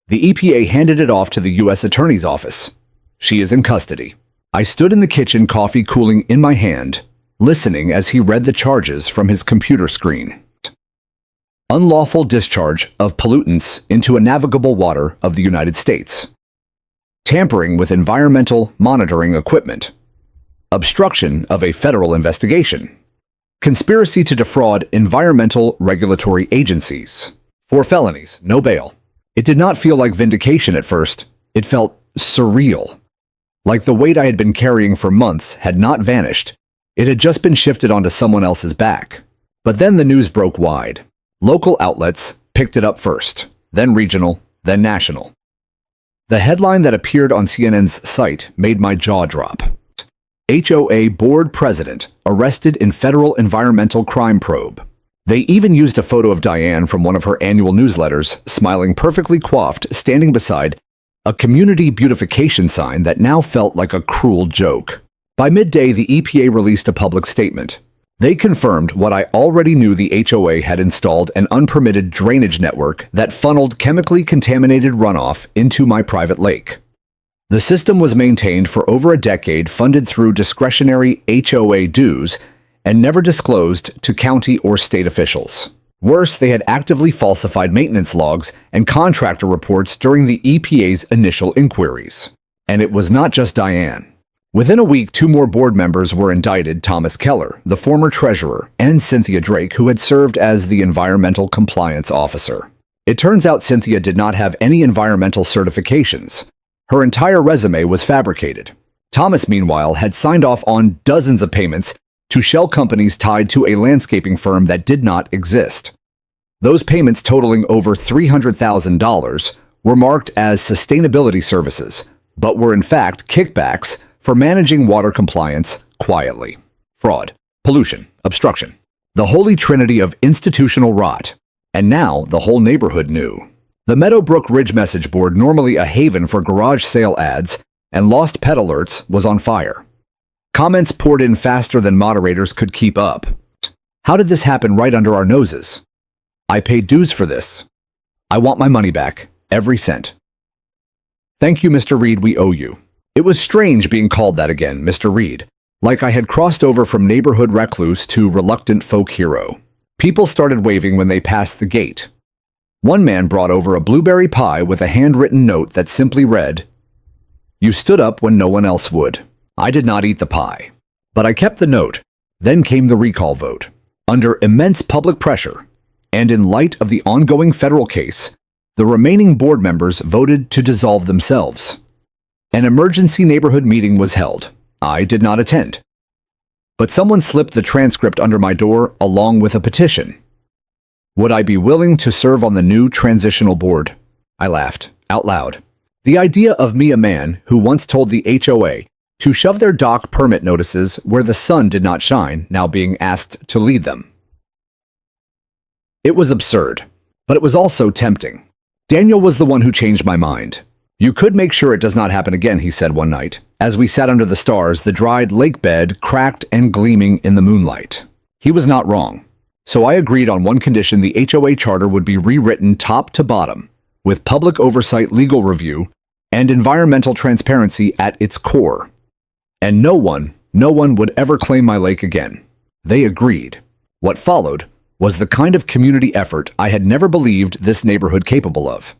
The EPA handed it off to the U.S. Attorney's Office. She is in custody." I stood in the kitchen, coffee cooling in my hand, listening as he read the charges from his computer screen. Unlawful discharge of pollutants into a navigable water of the United States. Tampering with environmental monitoring equipment. Obstruction of a federal investigation. Conspiracy to defraud environmental regulatory agencies. 4 felonies, no bail. It did not feel like vindication at first. It felt surreal. Like the weight I had been carrying for months had not vanished. It had just been shifted onto someone else's back. But then the news broke wide. Local outlets picked it up first, then regional, then national. The headline that appeared on CNN's site made my jaw drop. HOA board president arrested in federal environmental crime probe. They even used a photo of Diane from one of her annual newsletters, smiling perfectly coiffed, standing beside a community beautification sign that now felt like a cruel joke. By midday, the EPA released a public statement. They confirmed what I already knew: the HOA had installed an unpermitted drainage network that funneled chemically contaminated runoff into my private lake. The system was maintained for over a decade, funded through discretionary HOA dues, and never disclosed to county or state officials. Worse, they had actively falsified maintenance logs and contractor reports during the EPA's initial inquiries. And it was not just Diane. Within a week, 2 more board members were indicted: Thomas Keller, the former treasurer, and Cynthia Drake, who had served as the environmental compliance officer. It turns out Cynthia did not have any environmental certifications. Her entire resume was fabricated. Thomas, meanwhile, had signed off on dozens of payments to shell companies tied to a landscaping firm that did not exist. Those payments, totaling over $300,000, were marked as sustainability services, but were in fact kickbacks for managing water compliance quietly. Fraud, pollution, obstruction. The holy trinity of institutional rot. And now the whole neighborhood knew. The Meadowbrook Ridge message board, normally a haven for garage sale ads and lost pet alerts, was on fire. Comments poured in faster than moderators could keep up. How did this happen right under our noses? I paid dues for this. I want my money back, every cent. Thank you, Mr. Reed, we owe you. It was strange being called that again, Mr. Reed, like I had crossed over from neighborhood recluse to reluctant folk hero. People started waving when they passed the gate. One man brought over a blueberry pie with a handwritten note that simply read, "You stood up when no one else would." I did not eat the pie, but I kept the note. Then came the recall vote. Under immense public pressure, and in light of the ongoing federal case, the remaining board members voted to dissolve themselves. An emergency neighborhood meeting was held. I did not attend. But someone slipped the transcript under my door along with a petition. Would I be willing to serve on the new transitional board? I laughed, out loud. The idea of me, a man who once told the HOA to shove their dock permit notices where the sun did not shine, now being asked to lead them. It was absurd, but it was also tempting. Daniel was the one who changed my mind. "You could make sure it does not happen again," he said one night, as we sat under the stars, the dried lake bed cracked and gleaming in the moonlight. He was not wrong. So I agreed on one condition: the HOA charter would be rewritten top to bottom, with public oversight, legal review, and environmental transparency at its core. And no one, no one would ever claim my lake again. They agreed. What followed was the kind of community effort I had never believed this neighborhood capable of.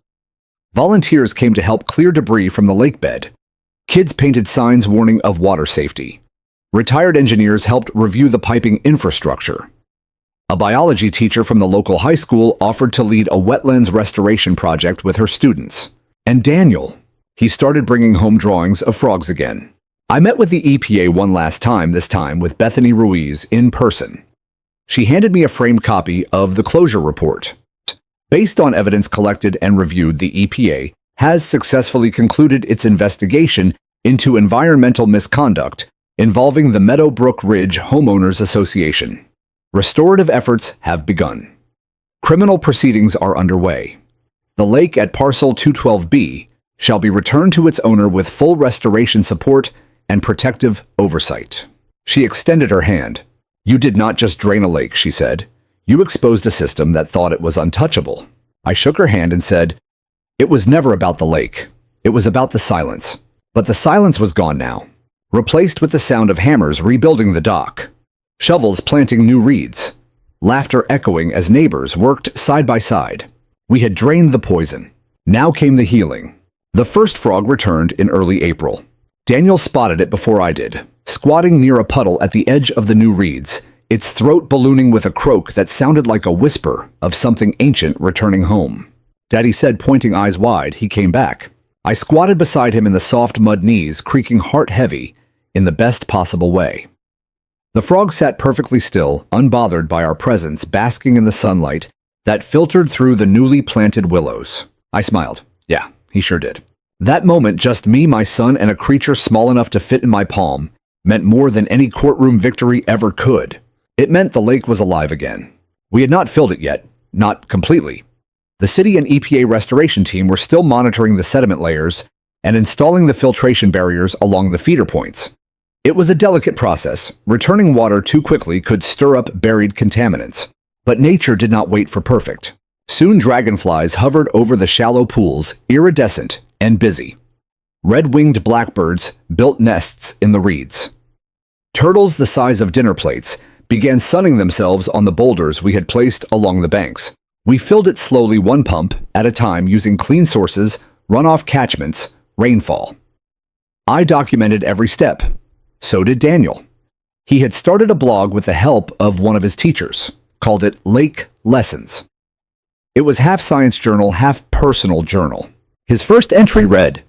Volunteers came to help clear debris from the lake bed. Kids painted signs warning of water safety. Retired engineers helped review the piping infrastructure. A biology teacher from the local high school offered to lead a wetlands restoration project with her students. And Daniel, he started bringing home drawings of frogs again. I met with the EPA one last time, this time with Bethany Ruiz in person. She handed me a framed copy of the closure report. Based on evidence collected and reviewed, the EPA has successfully concluded its investigation into environmental misconduct involving the Meadowbrook Ridge Homeowners Association. Restorative efforts have begun. Criminal proceedings are underway. The lake at Parcel 212B shall be returned to its owner with full restoration support and protective oversight. She extended her hand. You did not just drain a lake, she said. You exposed a system that thought it was untouchable. I shook her hand and said, it was never about the lake. It was about the silence. But the silence was gone now, replaced with the sound of hammers rebuilding the dock, shovels planting new reeds, laughter echoing as neighbors worked side by side. We had drained the poison. Now came the healing. The first frog returned in early April. Daniel spotted it before I did, squatting near a puddle at the edge of the new reeds, its throat ballooning with a croak that sounded like a whisper of something ancient returning home. Daddy said, pointing eyes wide. He came back. I squatted beside him in the soft mud knees, creaking heart-heavy in the best possible way. The frog sat perfectly still, unbothered by our presence, basking in the sunlight that filtered through the newly planted willows. I smiled. Yeah, he sure did. That moment, just me, my son, and a creature small enough to fit in my palm, meant more than any courtroom victory ever could. It meant the lake was alive again. We had not filled it yet, not completely. The city and EPA restoration team were still monitoring the sediment layers and installing the filtration barriers along the feeder points. It was a delicate process. Returning water too quickly could stir up buried contaminants. But nature did not wait for perfect. Soon dragonflies hovered over the shallow pools, iridescent and busy. Red-winged blackbirds built nests in the reeds. Turtles the size of dinner plates began sunning themselves on the boulders we had placed along the banks. We filled it slowly, one pump at a time, using clean sources, runoff catchments, rainfall. I documented every step. So did Daniel. He had started a blog with the help of one of his teachers, called it Lake Lessons. It was half science journal, half personal journal. His first entry read,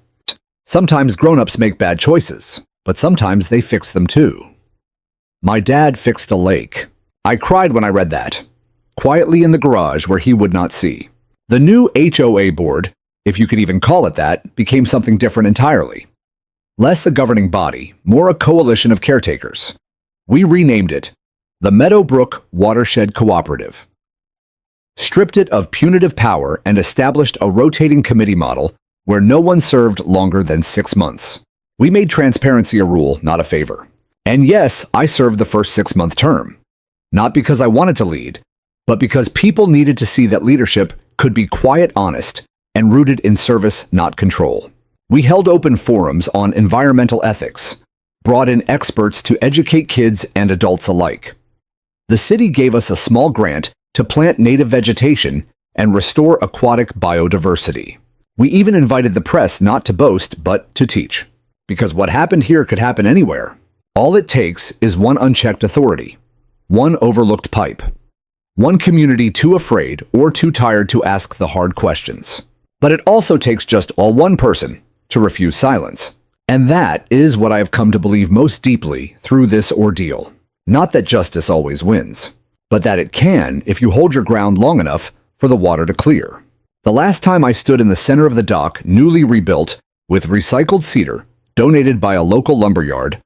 sometimes grown-ups make bad choices, but sometimes they fix them too. My dad fixed a lake. I cried when I read that, quietly in the garage where he would not see. The new HOA board, if you could even call it that, became something different entirely. Less a governing body, more a coalition of caretakers. We renamed it the Meadowbrook Watershed Cooperative. Stripped it of punitive power and established a rotating committee model where no one served longer than 6 months. We made transparency a rule, not a favor. And yes, I served the first 6-month term. Not because I wanted to lead, but because people needed to see that leadership could be quiet, honest, and rooted in service, not control. We held open forums on environmental ethics, brought in experts to educate kids and adults alike. The city gave us a small grant to plant native vegetation and restore aquatic biodiversity. We even invited the press not to boast, but to teach. Because what happened here could happen anywhere. All it takes is one unchecked authority, one overlooked pipe, one community too afraid or too tired to ask the hard questions. But it also takes just one person to refuse silence. And that is what I have come to believe most deeply through this ordeal. Not that justice always wins, but that it can if you hold your ground long enough for the water to clear. The last time I stood in the center of the dock, newly rebuilt, with recycled cedar, donated by a local lumberyard,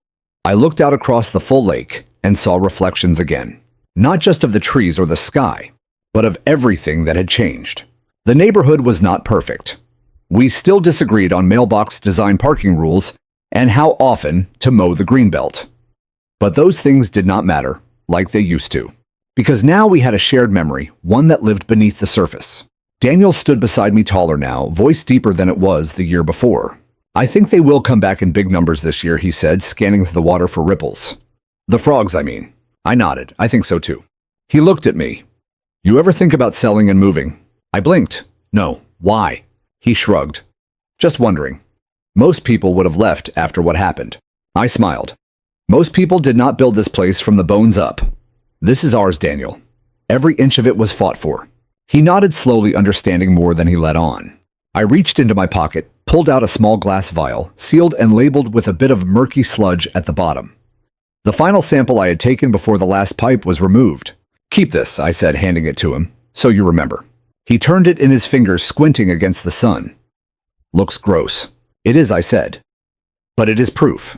I looked out across the full lake and saw reflections again. Not just of the trees or the sky, but of everything that had changed. The neighborhood was not perfect. We still disagreed on mailbox design, parking rules, and how often to mow the greenbelt. But those things did not matter like they used to. Because now we had a shared memory, one that lived beneath the surface. Daniel stood beside me, taller now, voice deeper than it was the year before. I think they will come back in big numbers this year, he said, scanning the water for ripples. The frogs, I mean. I nodded. I think so too. He looked at me. You ever think about selling and moving? I blinked. No. Why? He shrugged. Just wondering. Most people would have left after what happened. I smiled. Most people did not build this place from the bones up. This is ours, Daniel. Every inch of it was fought for. He nodded slowly, understanding more than he let on. I reached into my pocket, pulled out a small glass vial, sealed and labeled with a bit of murky sludge at the bottom. The final sample I had taken before the last pipe was removed. Keep this, I said, handing it to him, so you remember. He turned it in his fingers, squinting against the sun. Looks gross. It is, I said. But it is proof.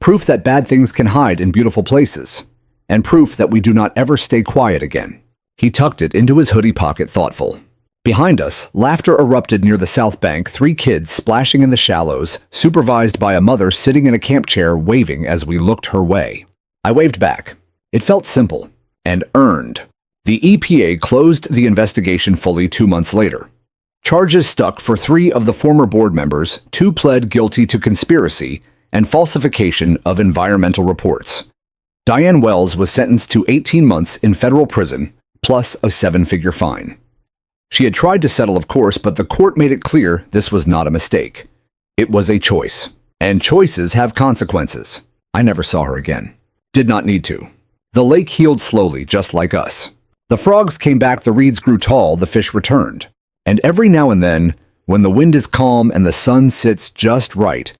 Proof that bad things can hide in beautiful places. And proof that we do not ever stay quiet again. He tucked it into his hoodie pocket, thoughtful. Behind us, laughter erupted near the south bank, 3 kids splashing in the shallows, supervised by a mother sitting in a camp chair waving as we looked her way. I waved back. It felt simple and earned. The EPA closed the investigation fully 2 months later. Charges stuck for 3 of the former board members, 2 pled guilty to conspiracy and falsification of environmental reports. Diane Wells was sentenced to 18 months in federal prison, plus a 7-figure fine. She had tried to settle, of course, but the court made it clear this was not a mistake. It was a choice. And choices have consequences. I never saw her again. Did not need to. The lake healed slowly, just like us. The frogs came back, the reeds grew tall, the fish returned. And every now and then, when the wind is calm and the sun sits just right,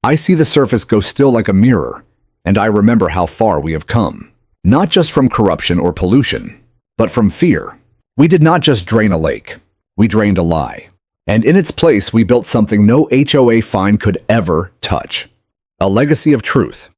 I see the surface go still like a mirror, and I remember how far we have come. Not just from corruption or pollution, but from fear. We did not just drain a lake. We drained a lie. And in its place, we built something no HOA fine could ever touch. A legacy of truth.